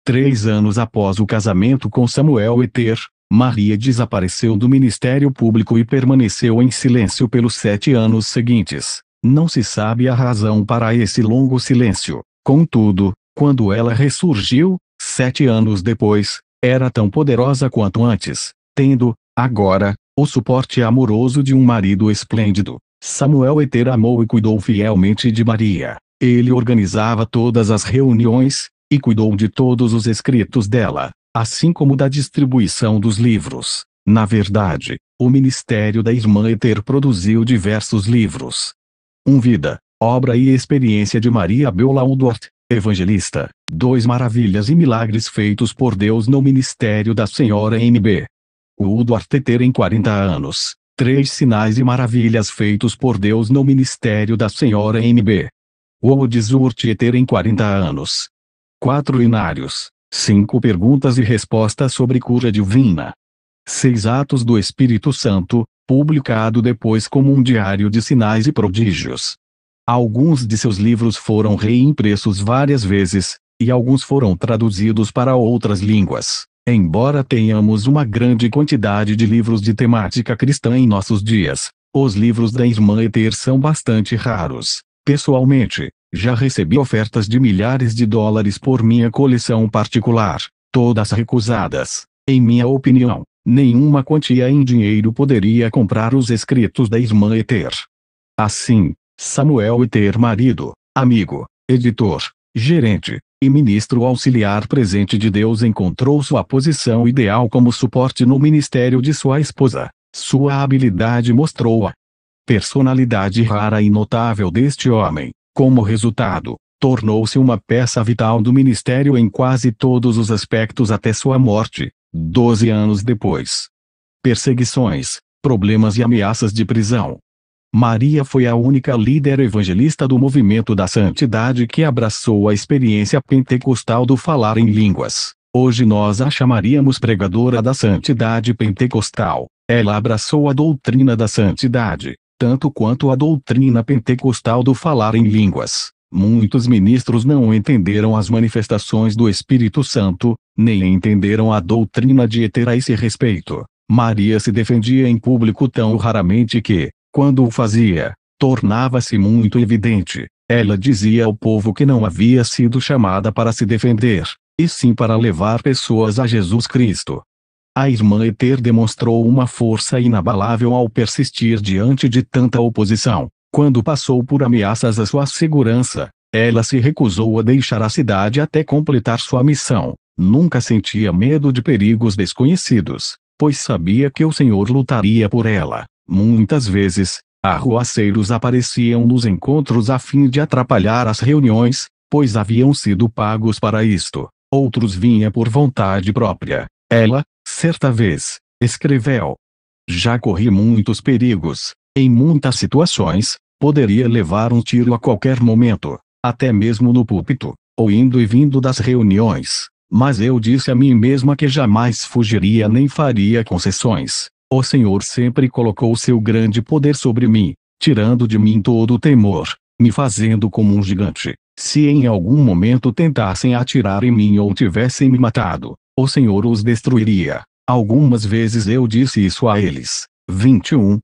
3 anos após o casamento com Samuel Ether, Maria desapareceu do ministério público e permaneceu em silêncio pelos 7 anos seguintes. Não se sabe a razão para esse longo silêncio. Contudo, quando ela ressurgiu, 7 anos depois, era tão poderosa quanto antes, tendo, agora, o suporte amoroso de um marido esplêndido. Samuel Ether amou e cuidou fielmente de Maria. Ele organizava todas as reuniões, e cuidou de todos os escritos dela, assim como da distribuição dos livros. Na verdade, o ministério da irmã Ether produziu diversos livros. Vida, obra e experiência de Maria Beulah Woodworth, evangelista. 2 Maravilhas e milagres feitos por Deus no ministério da Senhora M.B. Woodworth Ether em 40 anos. 3 sinais e maravilhas feitos por Deus no ministério da Senhora M.B. Woodworth Ether em 40 anos. 4 inários. 5 perguntas e respostas sobre cura divina. 6 Atos do Espírito Santo, publicado depois como um diário de sinais e prodígios. Alguns de seus livros foram reimpressos várias vezes, e alguns foram traduzidos para outras línguas. Embora tenhamos uma grande quantidade de livros de temática cristã em nossos dias, os livros da irmã Ether são bastante raros. Pessoalmente, já recebi ofertas de milhares de dólares por minha coleção particular, todas recusadas. Em minha opinião, nenhuma quantia em dinheiro poderia comprar os escritos da irmã Ether. Assim, Samuel Ether, marido, amigo, editor, gerente e ministro auxiliar presente de Deus, encontrou sua posição ideal como suporte no ministério de sua esposa. Sua habilidade mostrou a personalidade rara e notável deste homem. Como resultado, tornou-se uma peça vital do ministério em quase todos os aspectos até sua morte, 12 anos depois. Perseguições, problemas e ameaças de prisão. Maria foi a única líder evangelista do movimento da santidade que abraçou a experiência pentecostal do falar em línguas. Hoje nós a chamaríamos pregadora da santidade pentecostal. Ela abraçou a doutrina da santidade, tanto quanto a doutrina pentecostal do falar em línguas. Muitos ministros não entenderam as manifestações do Espírito Santo, nem entenderam a doutrina de Ether a esse respeito. Maria se defendia em público tão raramente que, quando o fazia, tornava-se muito evidente. Ela dizia ao povo que não havia sido chamada para se defender, e sim para levar pessoas a Jesus Cristo. A irmã Esther demonstrou uma força inabalável ao persistir diante de tanta oposição. Quando passou por ameaças à sua segurança, ela se recusou a deixar a cidade até completar sua missão. Nunca sentia medo de perigos desconhecidos, pois sabia que o Senhor lutaria por ela. Muitas vezes, arruaceiros apareciam nos encontros a fim de atrapalhar as reuniões, pois haviam sido pagos para isto. Outros vinham por vontade própria. Ela, certa vez, escreveu: já corri muitos perigos. Em muitas situações, poderia levar um tiro a qualquer momento, até mesmo no púlpito, ou indo e vindo das reuniões. Mas eu disse a mim mesma que jamais fugiria nem faria concessões. O Senhor sempre colocou seu grande poder sobre mim, tirando de mim todo o temor, me fazendo como um gigante. Se em algum momento tentassem atirar em mim ou tivessem me matado, o Senhor os destruiria. Algumas vezes eu disse isso a eles. 21.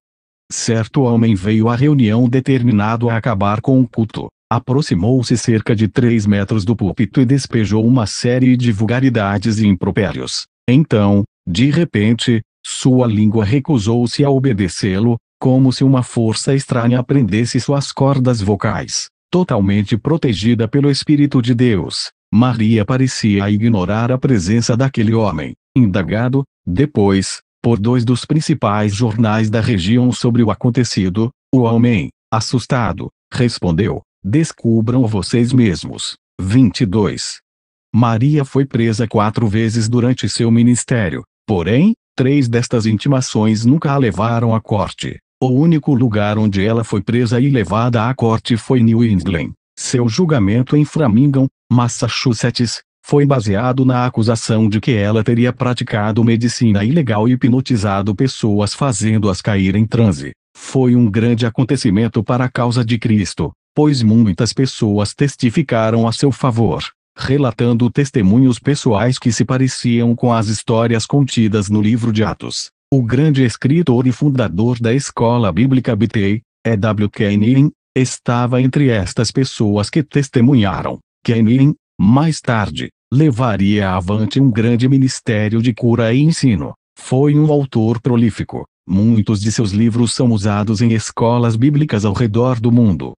Certo homem veio à reunião determinado a acabar com o culto. Aproximou-se cerca de 3 metros do púlpito e despejou uma série de vulgaridades e impropérios. Então, de repente, sua língua recusou-se a obedecê-lo, como se uma força estranha prendesse suas cordas vocais. Totalmente protegida pelo Espírito de Deus, Maria parecia ignorar a presença daquele homem. Indagado, depois, por 2 dos principais jornais da região sobre o acontecido, o homem, assustado, respondeu: descubram vocês mesmos. 22. Maria foi presa 4 vezes durante seu ministério, porém, 3 destas intimações nunca a levaram à corte. O único lugar onde ela foi presa e levada à corte foi New England. Seu julgamento em Framingham, Massachusetts, foi baseado na acusação de que ela teria praticado medicina ilegal e hipnotizado pessoas fazendo-as cair em transe. Foi um grande acontecimento para a causa de Cristo, pois muitas pessoas testificaram a seu favor, relatando testemunhos pessoais que se pareciam com as histórias contidas no livro de Atos. O grande escritor e fundador da escola bíblica Bethel, E.W. Kenyon, estava entre estas pessoas que testemunharam. Kenyon, mais tarde, levaria avante um grande ministério de cura e ensino. Foi um autor prolífico. Muitos de seus livros são usados em escolas bíblicas ao redor do mundo.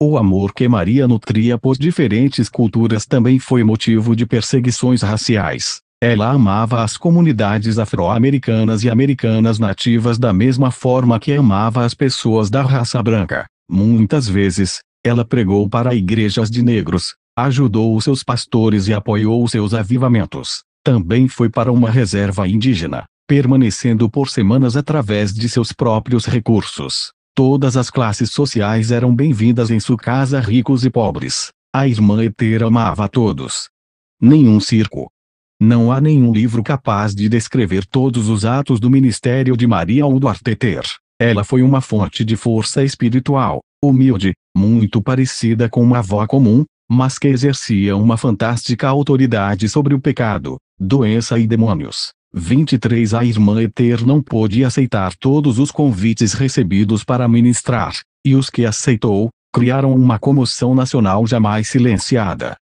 O amor que Maria nutria por diferentes culturas também foi motivo de perseguições raciais. Ela amava as comunidades afro-americanas e americanas nativas da mesma forma que amava as pessoas da raça branca. Muitas vezes, ela pregou para igrejas de negros, ajudou seus pastores e apoiou seus avivamentos. Também foi para uma reserva indígena, permanecendo por semanas através de seus próprios recursos. Todas as classes sociais eram bem-vindas em sua casa, ricos e pobres. A irmã Esther amava a todos. Nenhum circo. Não há nenhum livro capaz de descrever todos os atos do ministério de Maria Woodworth Esther. Ela foi uma fonte de força espiritual, humilde, muito parecida com uma avó comum, mas que exercia uma fantástica autoridade sobre o pecado, doença e demônios. 23. A irmã Esther não pôde aceitar todos os convites recebidos para ministrar, e os que aceitou, criaram uma comoção nacional jamais silenciada.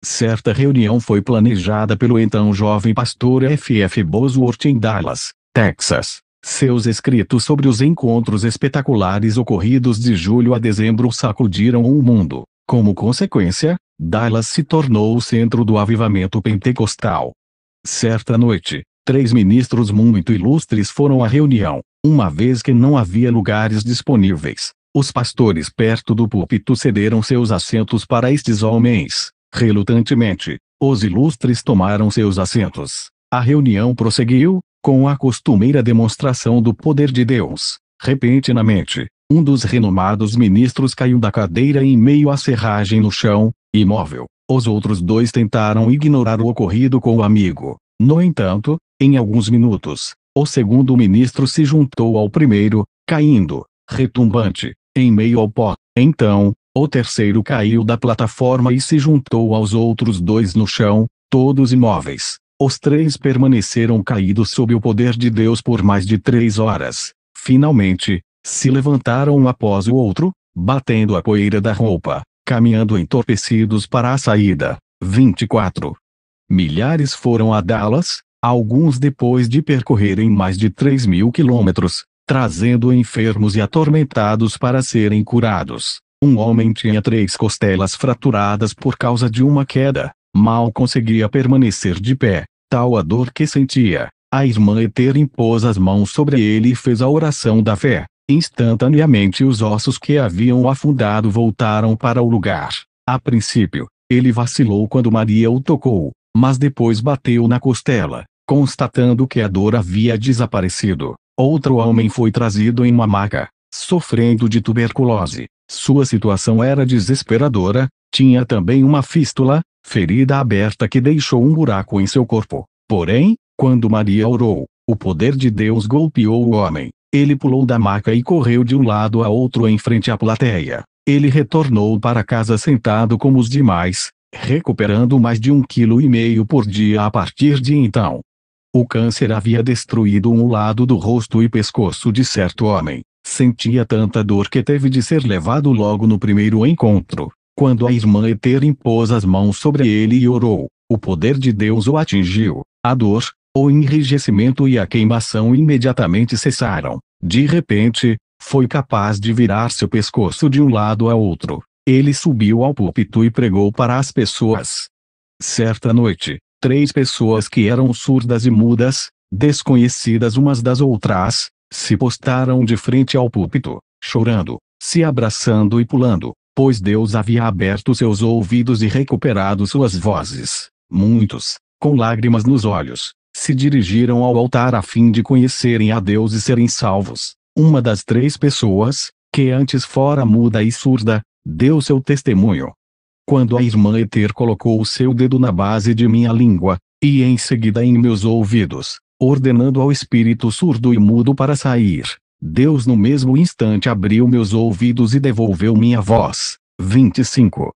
Certa reunião foi planejada pelo então jovem pastor F.F. Bosworth em Dallas, Texas. Seus escritos sobre os encontros espetaculares ocorridos de julho a dezembro sacudiram o mundo. Como consequência, Dallas se tornou o centro do avivamento pentecostal. Certa noite, 3 ministros muito ilustres foram à reunião, uma vez que não havia lugares disponíveis. Os pastores perto do púlpito cederam seus assentos para estes homens. Relutantemente, os ilustres tomaram seus assentos. A reunião prosseguiu, com a costumeira demonstração do poder de Deus. Repentinamente, um dos renomados ministros caiu da cadeira em meio à serragem no chão, imóvel. Os outros 2 tentaram ignorar o ocorrido com o amigo. No entanto, em alguns minutos, o segundo ministro se juntou ao primeiro, caindo, retumbante, em meio ao pó. Então, o terceiro caiu da plataforma e se juntou aos outros 2 no chão, todos imóveis. Os três permaneceram caídos sob o poder de Deus por mais de 3 horas. Finalmente, se levantaram um após o outro, batendo a poeira da roupa, caminhando entorpecidos para a saída. 24. Milhares foram a Dallas, alguns depois de percorrerem mais de 3.000 quilômetros, trazendo enfermos e atormentados para serem curados. Um homem tinha 3 costelas fraturadas por causa de uma queda, mal conseguia permanecer de pé, tal a dor que sentia. A irmã Ether impôs as mãos sobre ele e fez a oração da fé. Instantaneamente os ossos que haviam afundado voltaram para o lugar. A princípio, ele vacilou quando Maria o tocou, mas depois bateu na costela, constatando que a dor havia desaparecido. Outro homem foi trazido em uma maca, sofrendo de tuberculose. Sua situação era desesperadora, tinha também uma fístula, ferida aberta que deixou um buraco em seu corpo. Porém, quando Maria orou, o poder de Deus golpeou o homem. Ele pulou da maca e correu de um lado a outro em frente à plateia. Ele retornou para casa sentado como os demais, recuperando mais de 1,5 kg por dia a partir de então. O câncer havia destruído um lado do rosto e pescoço de certo homem. Sentia tanta dor que teve de ser levado logo no primeiro encontro. Quando a irmã Ether impôs as mãos sobre ele e orou, o poder de Deus o atingiu. A dor, o enrijecimento e a queimação imediatamente cessaram. De repente, foi capaz de virar seu pescoço de um lado a outro. Ele subiu ao púlpito e pregou para as pessoas. Certa noite, 3 pessoas que eram surdas e mudas, desconhecidas umas das outras, se postaram de frente ao púlpito, chorando, se abraçando e pulando, pois Deus havia aberto seus ouvidos e recuperado suas vozes. Muitos, com lágrimas nos olhos, se dirigiram ao altar a fim de conhecerem a Deus e serem salvos. Uma das 3 pessoas, que antes fora muda e surda, deu seu testemunho. Quando a irmã Ether colocou o seu dedo na base de minha língua, e em seguida em meus ouvidos, ordenando ao espírito surdo e mudo para sair, Deus no mesmo instante abriu meus ouvidos e devolveu minha voz. 25.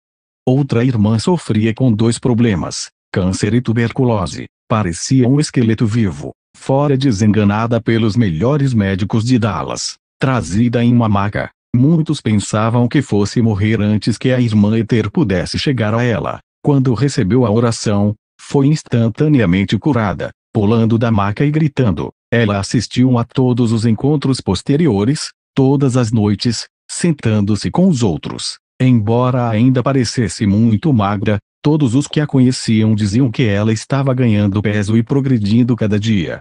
Outra irmã sofria com 2 problemas, câncer e tuberculose. Parecia um esqueleto vivo, fora desenganada pelos melhores médicos de Dallas, trazida em uma maca. Muitos pensavam que fosse morrer antes que a irmã Ether pudesse chegar a ela. Quando recebeu a oração, foi instantaneamente curada, pulando da maca e gritando. Ela assistiu a todos os encontros posteriores, todas as noites, sentando-se com os outros. Embora ainda parecesse muito magra, todos os que a conheciam diziam que ela estava ganhando peso e progredindo cada dia.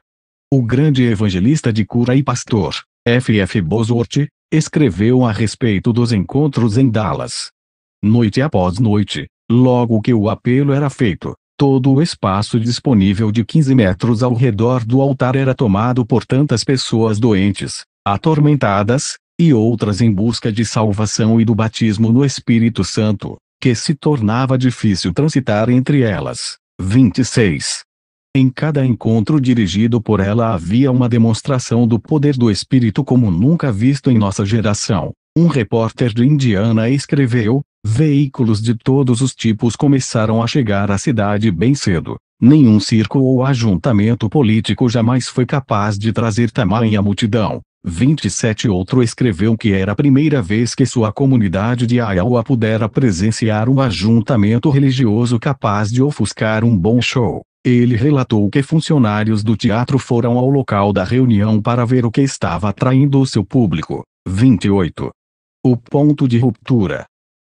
O grande evangelista de cura e pastor, F.F. Bosworth, escreveu a respeito dos encontros em Dallas. Noite após noite, logo que o apelo era feito, todo o espaço disponível de 15 metros ao redor do altar era tomado por tantas pessoas doentes, atormentadas, e outras em busca de salvação e do batismo no Espírito Santo, que se tornava difícil transitar entre elas. 26. Em cada encontro dirigido por ela havia uma demonstração do poder do Espírito como nunca visto em nossa geração. Um repórter de Indiana escreveu: veículos de todos os tipos começaram a chegar à cidade bem cedo. Nenhum círculo ou ajuntamento político jamais foi capaz de trazer tamanha multidão. 27. Outro escreveu que era a primeira vez que sua comunidade de Iowa pudera presenciar um ajuntamento religioso capaz de ofuscar um bom show. Ele relatou que funcionários do teatro foram ao local da reunião para ver o que estava atraindo o seu público. 28. O ponto de ruptura.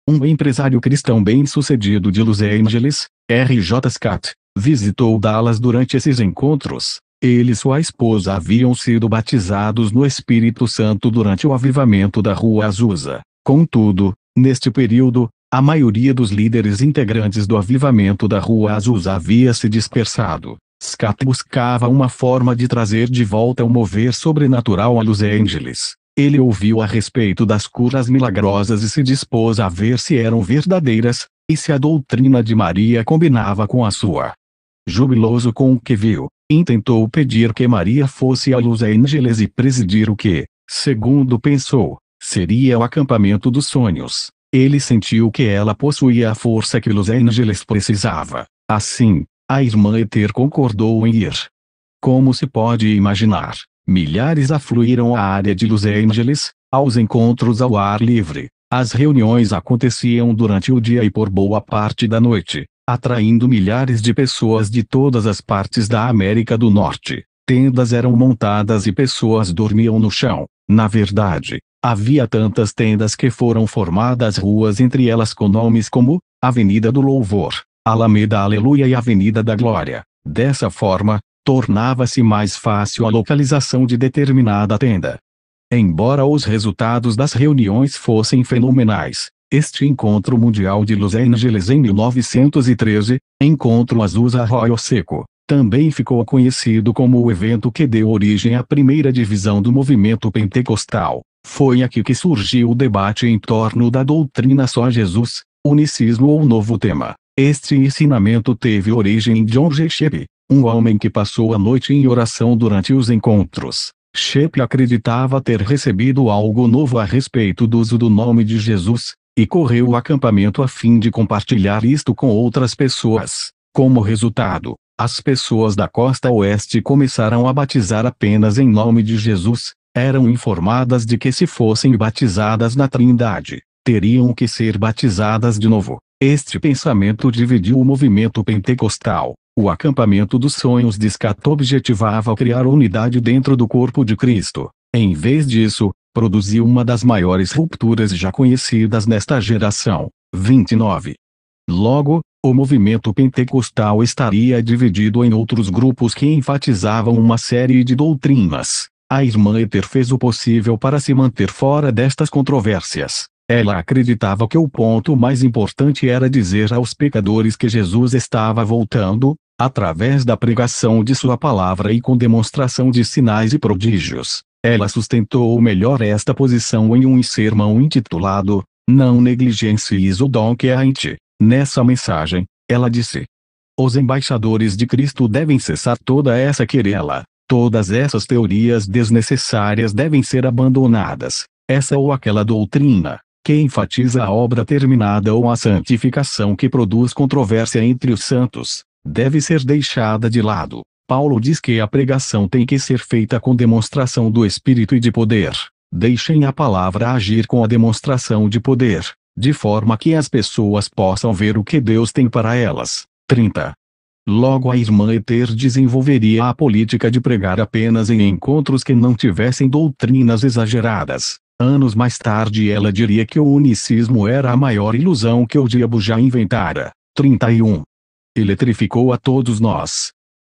Um empresário cristão bem-sucedido de Los Angeles, R.J. Scott, visitou Dallas durante esses encontros. Ele e sua esposa haviam sido batizados no Espírito Santo durante o avivamento da Rua Azusa. Contudo, neste período, a maioria dos líderes integrantes do avivamento da Rua Azusa havia se dispersado. Scott buscava uma forma de trazer de volta o mover sobrenatural a Los Angeles. Ele ouviu a respeito das curas milagrosas e se dispôs a ver se eram verdadeiras, e se a doutrina de Maria combinava com a sua. Jubiloso com o que viu, intentou pedir que Maria fosse a Los Angeles e presidir o que, segundo pensou, seria o acampamento dos sonhos. Ele sentiu que ela possuía a força que Los Angeles precisava. Assim, a irmã Ether concordou em ir. Como se pode imaginar, milhares afluíram à área de Los Angeles, aos encontros ao ar livre. As reuniões aconteciam durante o dia e por boa parte da noite, atraindo milhares de pessoas de todas as partes da América do Norte. Tendas eram montadas e pessoas dormiam no chão. Na verdade, havia tantas tendas que foram formadas ruas entre elas com nomes como Avenida do Louvor, Alameda Aleluia e Avenida da Glória. Dessa forma, tornava-se mais fácil a localização de determinada tenda. Embora os resultados das reuniões fossem fenomenais, este Encontro Mundial de Los Angeles em 1913, Encontro Azusa Arroio Seco, também ficou conhecido como o evento que deu origem à primeira divisão do movimento pentecostal. Foi aqui que surgiu o debate em torno da doutrina só Jesus, unicismo ou novo tema. Este ensinamento teve origem em John G. Shepp, um homem que passou a noite em oração durante os encontros. Shepp acreditava ter recebido algo novo a respeito do uso do nome de Jesus, e correu o acampamento a fim de compartilhar isto com outras pessoas. Como resultado, as pessoas da costa oeste começaram a batizar apenas em nome de Jesus. Eram informadas de que se fossem batizadas na Trindade, teriam que ser batizadas de novo. Este pensamento dividiu o movimento pentecostal. O acampamento dos sonhos de Scott objetivava criar unidade dentro do corpo de Cristo. Em vez disso, produziu uma das maiores rupturas já conhecidas nesta geração. 29. Logo, o movimento pentecostal estaria dividido em outros grupos que enfatizavam uma série de doutrinas. A irmã Ether fez o possível para se manter fora destas controvérsias. Ela acreditava que o ponto mais importante era dizer aos pecadores que Jesus estava voltando, através da pregação de sua palavra e com demonstração de sinais e prodígios. Ela sustentou melhor esta posição em um sermão intitulado, Não Negligencies o Dom que há em ti. Nessa mensagem, ela disse: os embaixadores de Cristo devem cessar toda essa querela. Todas essas teorias desnecessárias devem ser abandonadas. Essa ou aquela doutrina, que enfatiza a obra terminada ou a santificação que produz controvérsia entre os santos, deve ser deixada de lado. Paulo diz que a pregação tem que ser feita com demonstração do Espírito e de poder. Deixem a palavra agir com a demonstração de poder, de forma que as pessoas possam ver o que Deus tem para elas. 30. Logo a irmã Ether desenvolveria a política de pregar apenas em encontros que não tivessem doutrinas exageradas. Anos mais tarde ela diria que o unicismo era a maior ilusão que o diabo já inventara. 31. Eletrificou a todos nós.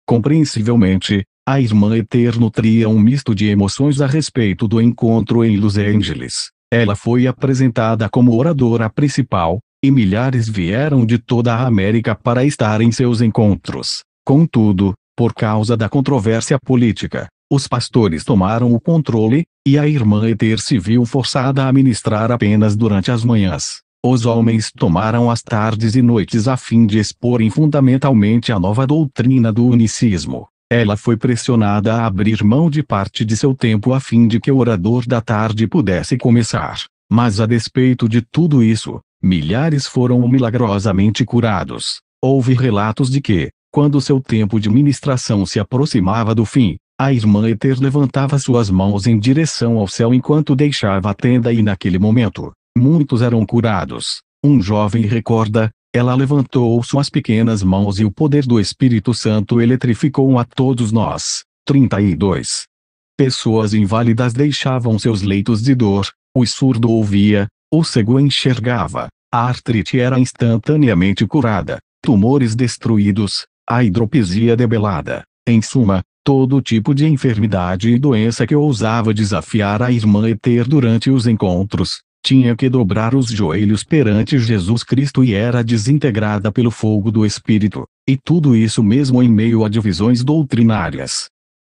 Compreensivelmente, a irmã Ether nutria um misto de emoções a respeito do encontro em Los Angeles. Ela foi apresentada como oradora principal, e milhares vieram de toda a América para estar em seus encontros. Contudo, por causa da controvérsia política, os pastores tomaram o controle, e a irmã Ether se viu forçada a ministrar apenas durante as manhãs. Os homens tomaram as tardes e noites a fim de exporem fundamentalmente a nova doutrina do unicismo. Ela foi pressionada a abrir mão de parte de seu tempo a fim de que o orador da tarde pudesse começar. Mas a despeito de tudo isso, milhares foram milagrosamente curados. Houve relatos de que, quando seu tempo de ministração se aproximava do fim, a irmã Ether levantava suas mãos em direção ao céu enquanto deixava a tenda e naquele momento, muitos eram curados. Um jovem recorda, ela levantou suas pequenas mãos e o poder do Espírito Santo eletrificou a todos nós. 32. Pessoas inválidas deixavam seus leitos de dor, o surdo ouvia, o cego enxergava, a artrite era instantaneamente curada, tumores destruídos, a hidropisia debelada. Em suma, todo tipo de enfermidade e doença que ousava desafiar a irmã Ether durante os encontros, tinha que dobrar os joelhos perante Jesus Cristo e era desintegrada pelo fogo do Espírito, e tudo isso mesmo em meio a divisões doutrinárias.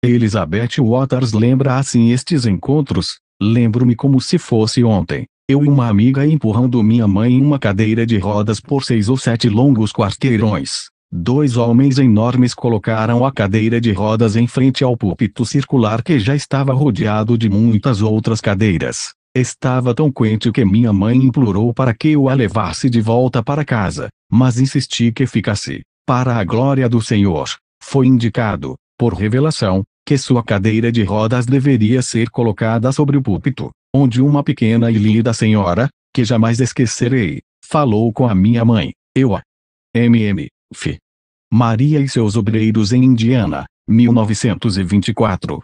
Elizabeth Waters lembra assim estes encontros: lembro-me como se fosse ontem, eu e uma amiga empurrando minha mãe em uma cadeira de rodas por 6 ou 7 longos quarteirões. 2 homens enormes colocaram a cadeira de rodas em frente ao púlpito circular que já estava rodeado de muitas outras cadeiras. Estava tão quente que minha mãe implorou para que eu a levasse de volta para casa, mas insisti que ficasse. para a glória do Senhor, foi indicado, por revelação, que sua cadeira de rodas deveria ser colocada sobre o púlpito, onde uma pequena e linda senhora, que jamais esquecerei, falou com a minha mãe, F. Maria e seus obreiros em Indiana, 1924.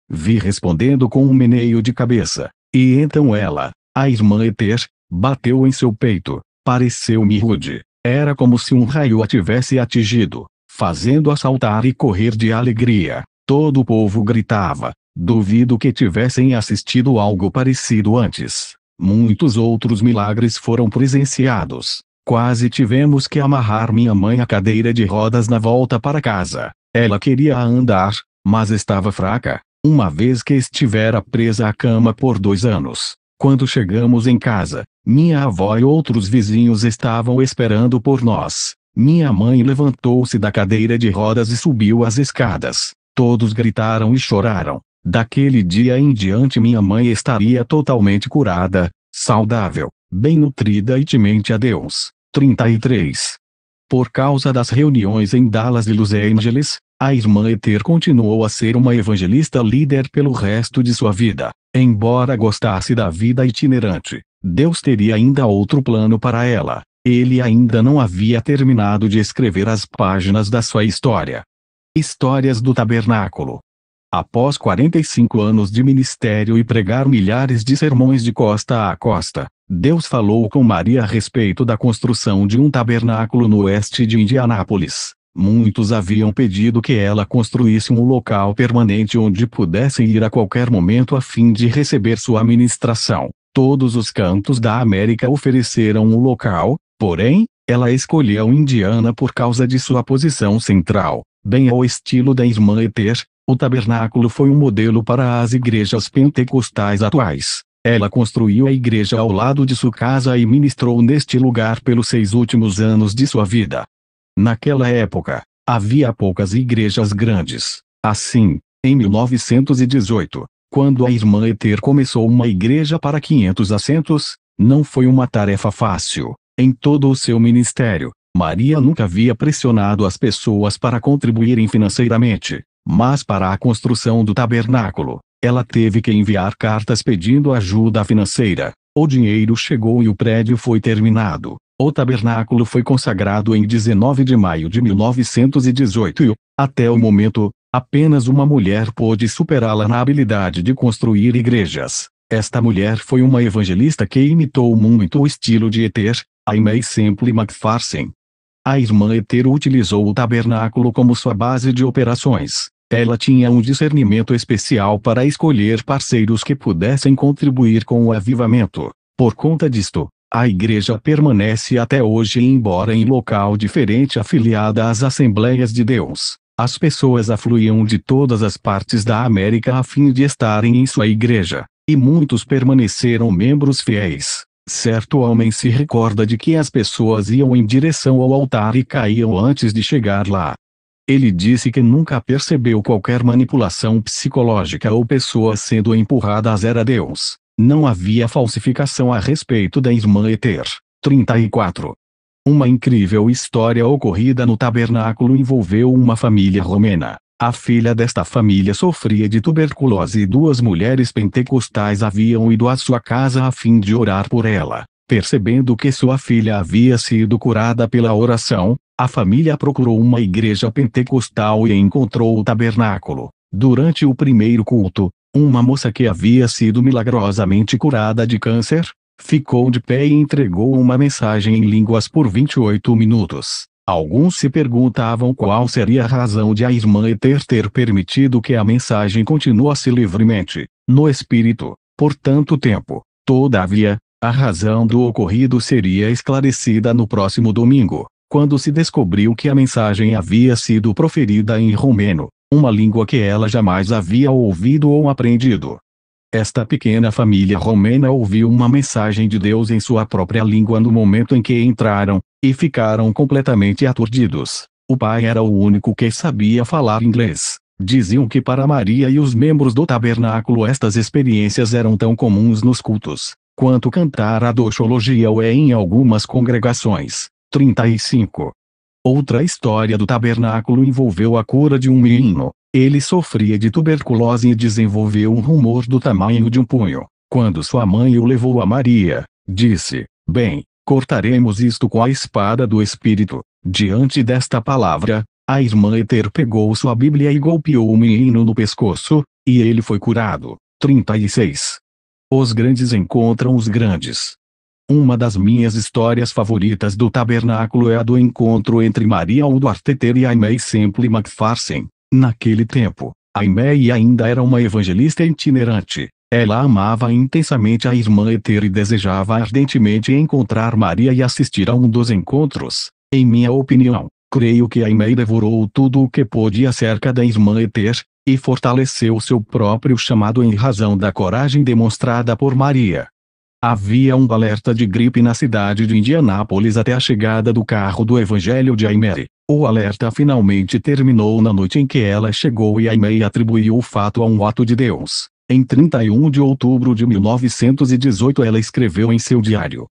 Vi respondendo com um meneio de cabeça, e então ela, a irmã Ether, bateu em seu peito. Pareceu-me rude. Era como se um raio a tivesse atingido, fazendo-a saltar e correr de alegria. Todo o povo gritava. Duvido que tivessem assistido algo parecido antes. Muitos outros milagres foram presenciados. Quase tivemos que amarrar minha mãe à cadeira de rodas na volta para casa. Ela queria andar, mas estava fraca, uma vez que estivera presa à cama por 2 anos. Quando chegamos em casa, minha avó e outros vizinhos estavam esperando por nós. Minha mãe levantou-se da cadeira de rodas e subiu as escadas. Todos gritaram e choraram. Daquele dia em diante minha mãe estaria totalmente curada, saudável, bem nutrida e temente a Deus. 33. Por causa das reuniões em Dallas e Los Angeles, a irmã Ether continuou a ser uma evangelista líder pelo resto de sua vida. Embora gostasse da vida itinerante, Deus teria ainda outro plano para ela. Ele ainda não havia terminado de escrever as páginas da sua história. Histórias do Tabernáculo. Após 45 anos de ministério e pregar milhares de sermões de costa a costa, Deus falou com Maria a respeito da construção de um tabernáculo no oeste de Indianápolis. Muitos haviam pedido que ela construísse um local permanente onde pudessem ir a qualquer momento a fim de receber sua ministração. Todos os cantos da América ofereceram um local, porém, ela escolheu Indiana por causa de sua posição central, bem ao estilo da irmã Ether. O tabernáculo foi um modelo para as igrejas pentecostais atuais. Ela construiu a igreja ao lado de sua casa e ministrou neste lugar pelos 6 últimos anos de sua vida. Naquela época, havia poucas igrejas grandes. Assim, em 1918, quando a irmã Ether começou uma igreja para 500 assentos, não foi uma tarefa fácil. Em todo o seu ministério, Maria nunca havia pressionado as pessoas para contribuírem financeiramente. Mas para a construção do tabernáculo, ela teve que enviar cartas pedindo ajuda financeira. O dinheiro chegou e o prédio foi terminado. O tabernáculo foi consagrado em 19 de maio de 1918 e, até o momento, apenas uma mulher pôde superá-la na habilidade de construir igrejas. Esta mulher foi uma evangelista que imitou muito o estilo de Ether, Aimee Semple McPherson. A irmã Ether utilizou o tabernáculo como sua base de operações. Ela tinha um discernimento especial para escolher parceiros que pudessem contribuir com o avivamento. Por conta disto, a igreja permanece até hoje embora em local diferente afiliada às Assembleias de Deus. As pessoas afluíam de todas as partes da América a fim de estarem em sua igreja, e muitos permaneceram membros fiéis. Certo homem se recorda de que as pessoas iam em direção ao altar e caíam antes de chegar lá. Ele disse que nunca percebeu qualquer manipulação psicológica ou pessoa sendo empurradas a Deus. Não havia falsificação a respeito da irmã Ether. 34. Uma incrível história ocorrida no tabernáculo envolveu uma família romena. A filha desta família sofria de tuberculose e 2 mulheres pentecostais haviam ido à sua casa a fim de orar por ela. Percebendo que sua filha havia sido curada pela oração, a família procurou uma igreja pentecostal e encontrou o tabernáculo. Durante o primeiro culto, uma moça que havia sido milagrosamente curada de câncer, ficou de pé e entregou uma mensagem em línguas por 28 minutos. Alguns se perguntavam qual seria a razão de a irmã Ether ter permitido que a mensagem continuasse livremente, no espírito, por tanto tempo. Todavia, a razão do ocorrido seria esclarecida no próximo domingo, quando se descobriu que a mensagem havia sido proferida em romeno, uma língua que ela jamais havia ouvido ou aprendido. Esta pequena família romena ouviu uma mensagem de Deus em sua própria língua no momento em que entraram, e ficaram completamente aturdidos. O pai era o único que sabia falar inglês. Diziam que para Maria e os membros do tabernáculo estas experiências eram tão comuns nos cultos, quanto cantar a doxologia ou é em algumas congregações. 35. Outra história do tabernáculo envolveu a cura de um menino. Ele sofria de tuberculose e desenvolveu um rumor do tamanho de um punho. Quando sua mãe o levou a Maria, disse: "Bem, cortaremos isto com a espada do Espírito." Diante desta palavra, a irmã Ether pegou sua Bíblia e golpeou o menino no pescoço, e ele foi curado. 36. Os grandes encontram os grandes. Uma das minhas histórias favoritas do tabernáculo é a do encontro entre Maria Woodworth-Ether e Aimee Semple McPherson. Naquele tempo, Aimee ainda era uma evangelista itinerante. Ela amava intensamente a irmã Ether e desejava ardentemente encontrar Maria e assistir a um dos encontros. Em minha opinião, creio que Aimee devorou tudo o que pôde acerca da irmã Ether, e fortaleceu seu próprio chamado em razão da coragem demonstrada por Maria. Havia um alerta de gripe na cidade de Indianápolis até a chegada do carro do Evangelho de Aimee. O alerta finalmente terminou na noite em que ela chegou e Aimee atribuiu o fato a um ato de Deus. Em 31 de outubro de 1918 ela escreveu em seu diário: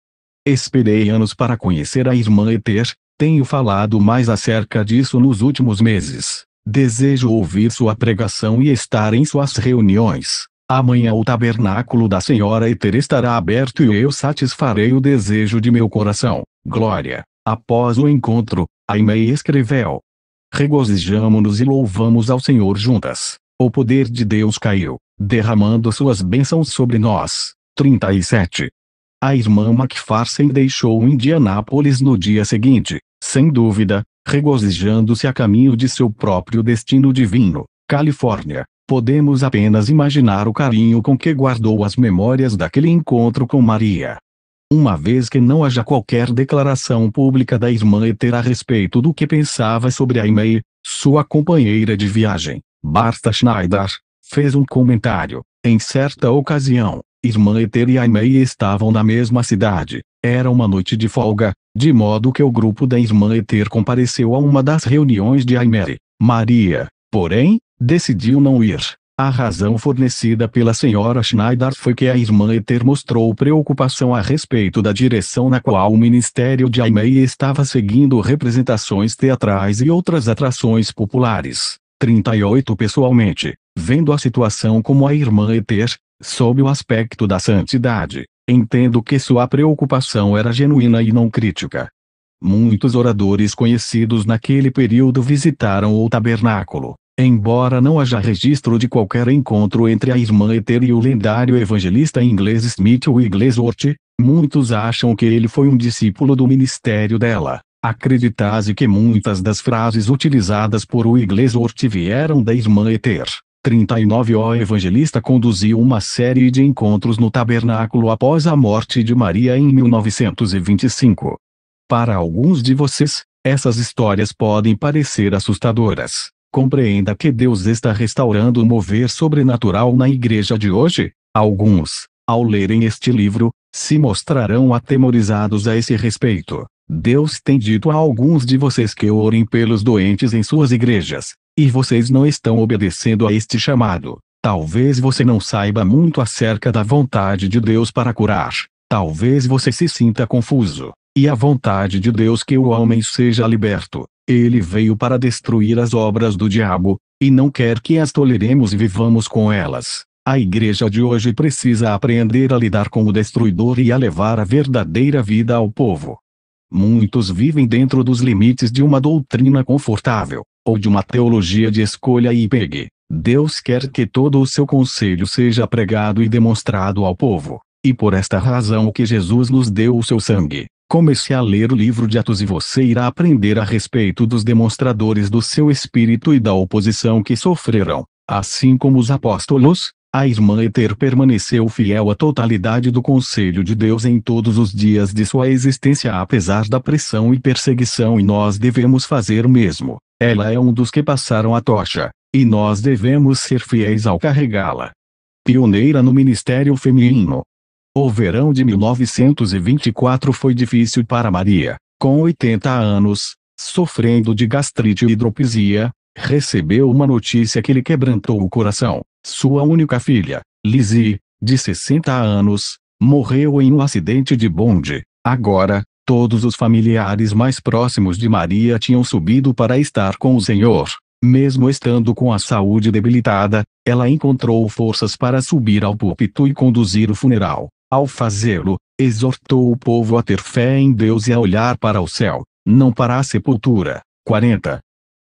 "Esperei anos para conhecer a irmã Ether, tenho falado mais acerca disso nos últimos meses. Desejo ouvir sua pregação e estar em suas reuniões. Amanhã o tabernáculo da Senhora Ether estará aberto e eu satisfarei o desejo de meu coração. Glória." Após o encontro, Aimee escreveu: "Regozijamo-nos e louvamos ao Senhor juntas. O poder de Deus caiu, derramando suas bênçãos sobre nós." 37. A irmã McPherson deixou Indianápolis no dia seguinte, sem dúvida, regozijando-se a caminho de seu próprio destino divino, Califórnia. Podemos apenas imaginar o carinho com que guardou as memórias daquele encontro com Maria. Uma vez que não haja qualquer declaração pública da irmã Ether a respeito do que pensava sobre Aimee, sua companheira de viagem, Martha Schneider, fez um comentário. Em certa ocasião, irmã Ether e Aimee estavam na mesma cidade. Era uma noite de folga, de modo que o grupo da irmã Ether compareceu a uma das reuniões de Aimee. Maria, porém, decidiu não ir. A razão fornecida pela senhora Schneider foi que a irmã Ether mostrou preocupação a respeito da direção na qual o ministério de Aimee estava seguindo representações teatrais e outras atrações populares. 38 Pessoalmente, vendo a situação como a irmã Ether, sob o aspecto da santidade, entendo que sua preocupação era genuína e não crítica. Muitos oradores conhecidos naquele período visitaram o tabernáculo. Embora não haja registro de qualquer encontro entre a irmã Ether e o lendário evangelista inglês Smith Wigglesworth, muitos acham que ele foi um discípulo do ministério dela. Acredita-se que muitas das frases utilizadas por Wigglesworth vieram da irmã Ether. 39 O evangelista conduziu uma série de encontros no tabernáculo após a morte de Maria em 1925. Para alguns de vocês, essas histórias podem parecer assustadoras. Compreenda que Deus está restaurando o mover sobrenatural na igreja de hoje. Alguns, ao lerem este livro, se mostrarão atemorizados a esse respeito. Deus tem dito a alguns de vocês que orem pelos doentes em suas igrejas, e vocês não estão obedecendo a este chamado. Talvez você não saiba muito acerca da vontade de Deus para curar. Talvez você se sinta confuso. E a vontade de Deus que o homem seja liberto. Ele veio para destruir as obras do diabo, e não quer que as toleremos e vivamos com elas. A igreja de hoje precisa aprender a lidar com o destruidor e a levar a verdadeira vida ao povo. Muitos vivem dentro dos limites de uma doutrina confortável, ou de uma teologia de escolha e pegue. Deus quer que todo o seu conselho seja pregado e demonstrado ao povo, e por esta razão que Jesus nos deu o seu sangue. Comece a ler o livro de Atos e você irá aprender a respeito dos demonstradores do seu espírito e da oposição que sofreram. Assim como os apóstolos, a irmã Ether permaneceu fiel à totalidade do conselho de Deus em todos os dias de sua existência apesar da pressão e perseguição, e nós devemos fazer o mesmo. Ela é um dos que passaram a tocha, e nós devemos ser fiéis ao carregá-la. Pioneira no ministério feminino. O verão de 1924 foi difícil para Maria. Com 80 anos, sofrendo de gastrite e hidropisia, recebeu uma notícia que lhe quebrantou o coração. Sua única filha, Lizzie, de 60 anos, morreu em um acidente de bonde. Agora, Todos os familiares mais próximos de Maria tinham subido para estar com o Senhor. Mesmo estando com a saúde debilitada, ela encontrou forças para subir ao púlpito e conduzir o funeral. Ao fazê-lo, exortou o povo a ter fé em Deus e a olhar para o céu, não para a sepultura. 40.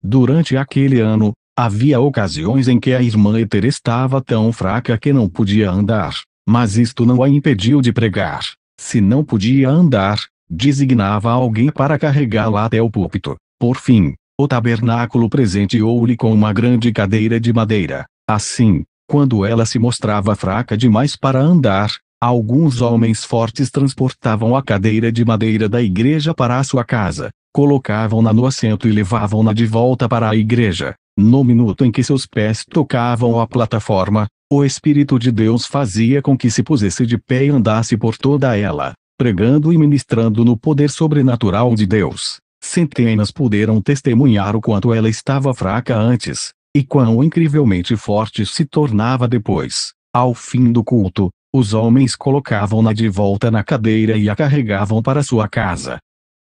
Durante aquele ano, havia ocasiões em que a irmã Ether estava tão fraca que não podia andar, mas isto não a impediu de pregar. Se não podia andar, designava alguém para carregá-la até o púlpito. Por fim, o tabernáculo presenteou-lhe com uma grande cadeira de madeira. Assim, quando ela se mostrava fraca demais para andar, alguns homens fortes transportavam a cadeira de madeira da igreja para a sua casa, colocavam-na no assento e levavam-na de volta para a igreja. No minuto em que seus pés tocavam a plataforma, o Espírito de Deus fazia com que se pusesse de pé e andasse por toda ela, pregando e ministrando no poder sobrenatural de Deus. Centenas puderam testemunhar o quanto ela estava fraca antes, e quão incrivelmente forte se tornava depois. Ao fim do culto, os homens colocavam-na de volta na cadeira e a carregavam para sua casa.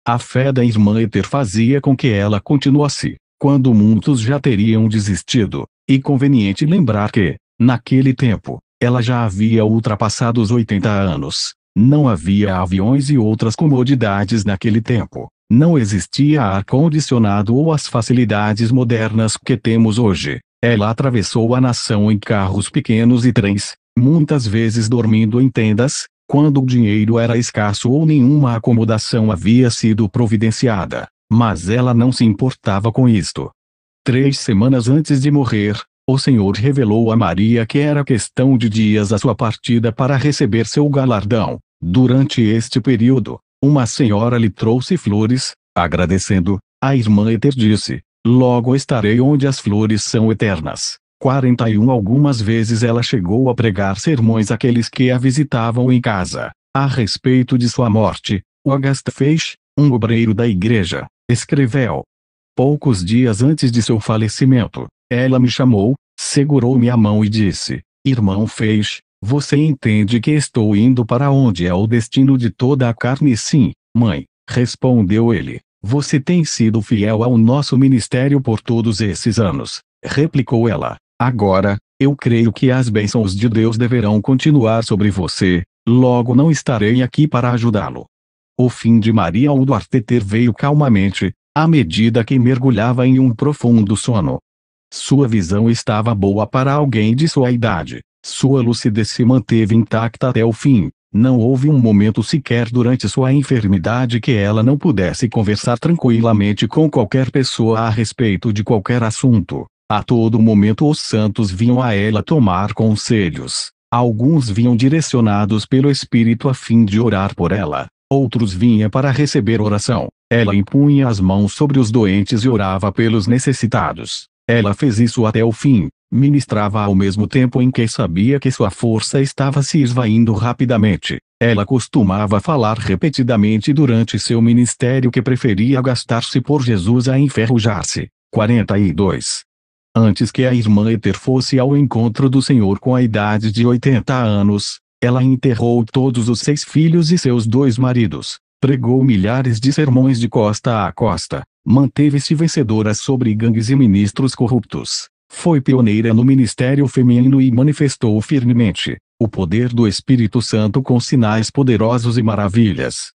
A fé da irmã Ether fazia com que ela continuasse, quando muitos já teriam desistido, e conveniente lembrar que, naquele tempo, ela já havia ultrapassado os 80 anos. Não havia aviões e outras comodidades naquele tempo. Não existia ar-condicionado ou as facilidades modernas que temos hoje. Ela atravessou a nação em carros pequenos e trens, muitas vezes dormindo em tendas, quando o dinheiro era escasso ou nenhuma acomodação havia sido providenciada. Mas ela não se importava com isto. 3 semanas antes de morrer, o Senhor revelou a Maria que era questão de dias a sua partida para receber seu galardão. Durante este período, uma senhora lhe trouxe flores. Agradecendo, a irmã Ether disse: "Logo estarei onde as flores são eternas." 41 Algumas vezes ela chegou a pregar sermões àqueles que a visitavam em casa. A respeito de sua morte, o Auguste Feix, um obreiro da igreja, escreveu: "Poucos dias antes de seu falecimento, ela me chamou, segurou-me a mão e disse: 'Irmão Feix, você entende que estou indo para onde é o destino de toda a carne?' 'Sim, mãe', respondeu ele. 'Você tem sido fiel ao nosso ministério por todos esses anos', replicou ela. 'Agora, eu creio que as bênçãos de Deus deverão continuar sobre você, logo não estarei aqui para ajudá-lo.'" O fim de Maria Edward Ether veio calmamente, à medida que mergulhava em um profundo sono. Sua visão estava boa para alguém de sua idade. Sua lucidez se manteve intacta até o fim. Não houve um momento sequer durante sua enfermidade que ela não pudesse conversar tranquilamente com qualquer pessoa a respeito de qualquer assunto. A todo momento os santos vinham a ela tomar conselhos. Alguns vinham direcionados pelo Espírito a fim de orar por ela. Outros vinham para receber oração. Ela impunha as mãos sobre os doentes e orava pelos necessitados. Ela fez isso até o fim. Ministrava ao mesmo tempo em que sabia que sua força estava se esvaindo rapidamente. Ela costumava falar repetidamente durante seu ministério que preferia gastar-se por Jesus a enferrujar-se. 42. Antes que a irmã Ether fosse ao encontro do Senhor com a idade de 80 anos, ela enterrou todos os 6 filhos e seus 2 maridos. Pregou milhares de sermões de costa a costa. Manteve-se vencedora sobre gangues e ministros corruptos. Foi pioneira no ministério feminino e manifestou firmemente o poder do Espírito Santo com sinais poderosos e maravilhas.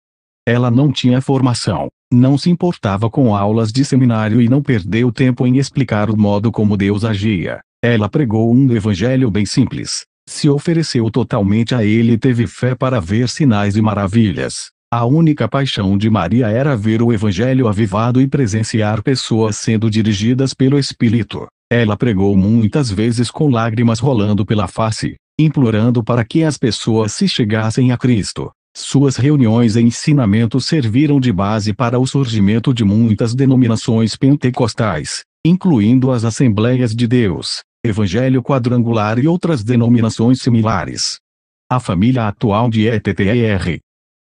Ela não tinha formação, não se importava com aulas de seminário e não perdeu tempo em explicar o modo como Deus agia. Ela pregou um evangelho bem simples, se ofereceu totalmente a ele e teve fé para ver sinais e maravilhas. A única paixão de Maria era ver o evangelho avivado e presenciar pessoas sendo dirigidas pelo Espírito. Ela pregou muitas vezes com lágrimas rolando pela face, implorando para que as pessoas se chegassem a Cristo. Suas reuniões e ensinamentos serviram de base para o surgimento de muitas denominações pentecostais, incluindo as Assembleias de Deus, Evangelho Quadrangular e outras denominações similares. A família atual de ETTR.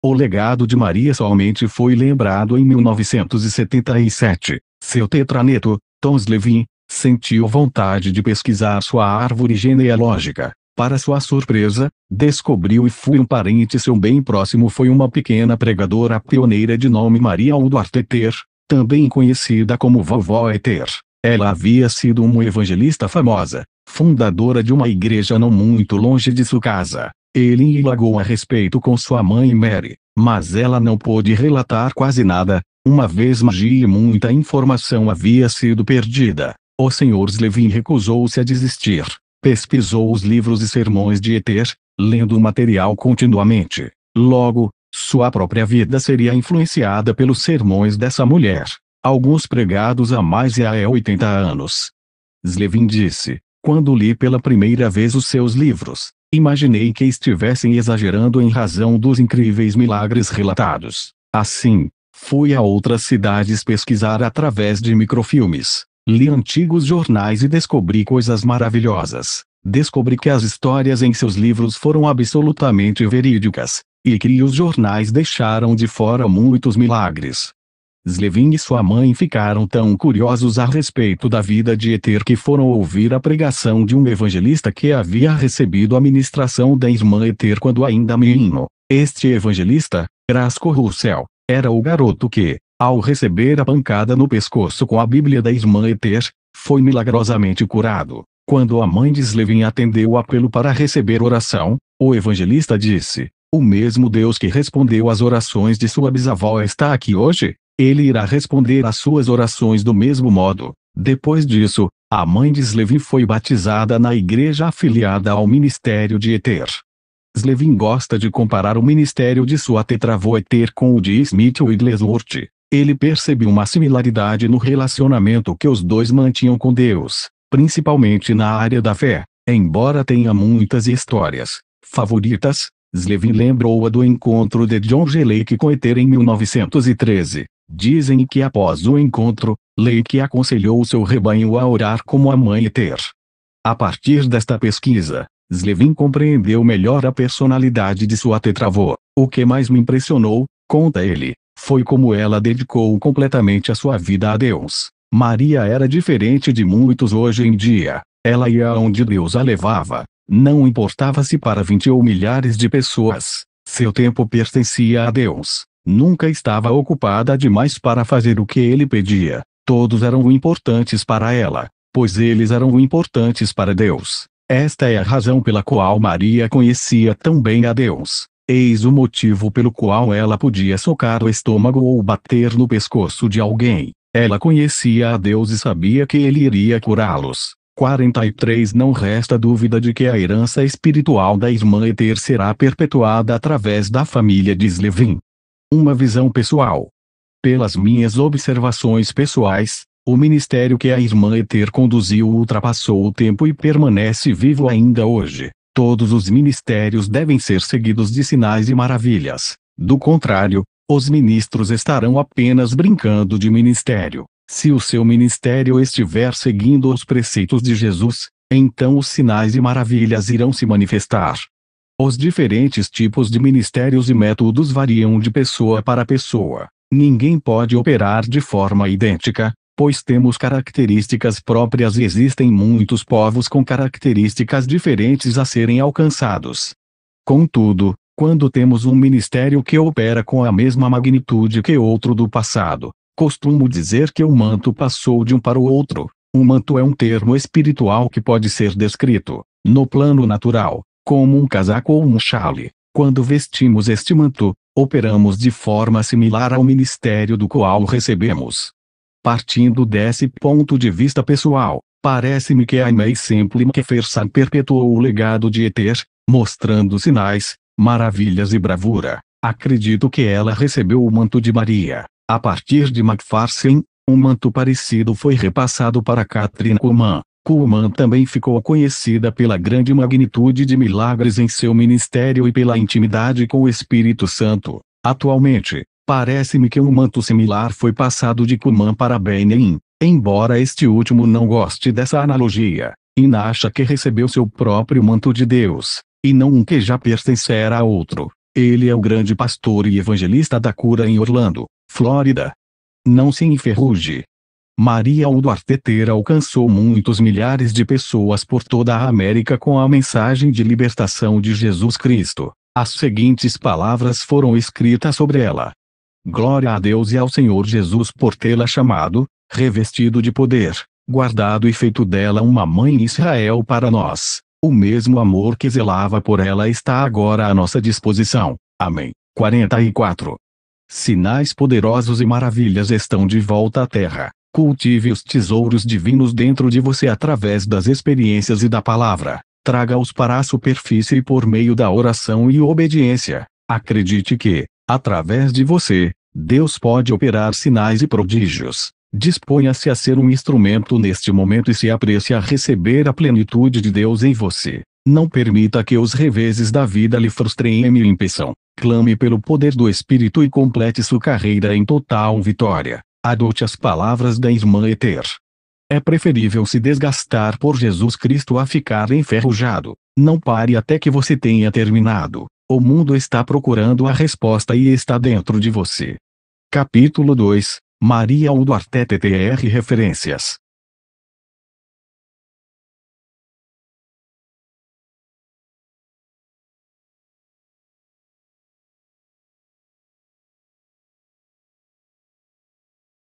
O legado de Maria somente foi lembrado em 1977. Seu tetraneto, Tom Levin, sentiu vontade de pesquisar sua árvore genealógica. Para sua surpresa, descobriu e foi um parente seu bem próximo foi uma pequena pregadora pioneira de nome Maria Duarte Eter, também conhecida como Vovó Eter. Ela havia sido uma evangelista famosa, fundadora de uma igreja não muito longe de sua casa. Ele indagou a respeito com sua mãe Mary, mas ela não pôde relatar quase nada, uma vez magia e muita informação havia sido perdida. O Sr. Slevin recusou-se a desistir. Pesquisou os livros e sermões de Eter, lendo o material continuamente. Logo, sua própria vida seria influenciada pelos sermões dessa mulher, alguns pregados há mais de 80 anos. Slevin disse: quando li pela primeira vez os seus livros, imaginei que estivessem exagerando em razão dos incríveis milagres relatados. Assim, fui a outras cidades pesquisar através de microfilmes. Li antigos jornais e descobri coisas maravilhosas. Descobri que as histórias em seus livros foram absolutamente verídicas, e que os jornais deixaram de fora muitos milagres. Slevin e sua mãe ficaram tão curiosos a respeito da vida de Eter que foram ouvir a pregação de um evangelista que havia recebido a ministração da irmã Eter quando ainda menino. Este evangelista, Grasco Russell, era o garoto que, ao receber a pancada no pescoço com a Bíblia da irmã Eter, foi milagrosamente curado. Quando a mãe de Slevin atendeu o apelo para receber oração, o evangelista disse: o mesmo Deus que respondeu às orações de sua bisavó está aqui hoje, ele irá responder às suas orações do mesmo modo. Depois disso, a mãe de Slevin foi batizada na igreja afiliada ao ministério de Eter. Slevin gosta de comparar o ministério de sua tetravó Eter com o de Smith Wigglesworth. Ele percebeu uma similaridade no relacionamento que os dois mantinham com Deus, principalmente na área da fé. Embora tenha muitas histórias favoritas, Slevin lembrou-a do encontro de John G. Lake com Eter em 1913. Dizem que após o encontro, Lake aconselhou seu rebanho a orar como a mãe Eter. A partir desta pesquisa, Slevin compreendeu melhor a personalidade de sua tetravó. O que mais me impressionou, conta ele, foi como ela dedicou completamente a sua vida a Deus. Maria era diferente de muitos hoje em dia. Ela ia onde Deus a levava. Não importava se para 20 ou milhares de pessoas. Seu tempo pertencia a Deus. Nunca estava ocupada demais para fazer o que ele pedia. Todos eram importantes para ela, pois eles eram importantes para Deus. Esta é a razão pela qual Maria conhecia tão bem a Deus. Eis o motivo pelo qual ela podia socar o estômago ou bater no pescoço de alguém. Ela conhecia a Deus e sabia que ele iria curá-los. 43 Não resta dúvida de que a herança espiritual da irmã Eter será perpetuada através da família de Slevin. Uma visão pessoal. Pelas minhas observações pessoais, o ministério que a irmã Eter conduziu ultrapassou o tempo e permanece vivo ainda hoje. Todos os ministérios devem ser seguidos de sinais e maravilhas. Do contrário, os ministros estarão apenas brincando de ministério. Se o seu ministério estiver seguindo os preceitos de Jesus, então os sinais e maravilhas irão se manifestar. Os diferentes tipos de ministérios e métodos variam de pessoa para pessoa. Ninguém pode operar de forma idêntica, pois temos características próprias e existem muitos povos com características diferentes a serem alcançados. Contudo, quando temos um ministério que opera com a mesma magnitude que outro do passado, costumo dizer que o manto passou de um para o outro. Um manto é um termo espiritual que pode ser descrito, no plano natural, como um casaco ou um chale. Quando vestimos este manto, operamos de forma similar ao ministério do qual recebemos. Partindo desse ponto de vista pessoal, parece-me que a Aimee Semple McPherson perpetuou o legado de Eter, mostrando sinais, maravilhas e bravura. Acredito que ela recebeu o manto de Maria. A partir de McPherson, um manto parecido foi repassado para Kathryn Kuhlman. Kuhlman também ficou conhecida pela grande magnitude de milagres em seu ministério e pela intimidade com o Espírito Santo. Atualmente, parece-me que um manto similar foi passado de Kuhlman para Benny, embora este último não goste dessa analogia, e acha que recebeu seu próprio manto de Deus, e não um que já pertencera a outro. Ele é o grande pastor e evangelista da cura em Orlando, Flórida. Não se enferruje. Maria Duarte alcançou muitos milhares de pessoas por toda a América com a mensagem de libertação de Jesus Cristo. As seguintes palavras foram escritas sobre ela: Glória a Deus e ao Senhor Jesus por tê-la chamado, revestido de poder, guardado e feito dela uma mãe em Israel para nós. O mesmo amor que zelava por ela está agora à nossa disposição. Amém. 44. Sinais poderosos e maravilhas estão de volta à terra. Cultive os tesouros divinos dentro de você através das experiências e da palavra. Traga-os para a superfície por meio da oração e obediência. Acredite que, através de você, Deus pode operar sinais e prodígios. Disponha-se a ser um instrumento neste momento e se apresse a receber a plenitude de Deus em você. Não permita que os reveses da vida lhe frustrem e lhe impeçam. Clame pelo poder do Espírito e complete sua carreira em total vitória. Adote as palavras da irmã Ether. É preferível se desgastar por Jesus Cristo a ficar enferrujado. Não pare até que você tenha terminado. O mundo está procurando a resposta e está dentro de você. Capítulo 2. Maria Duarte Referências.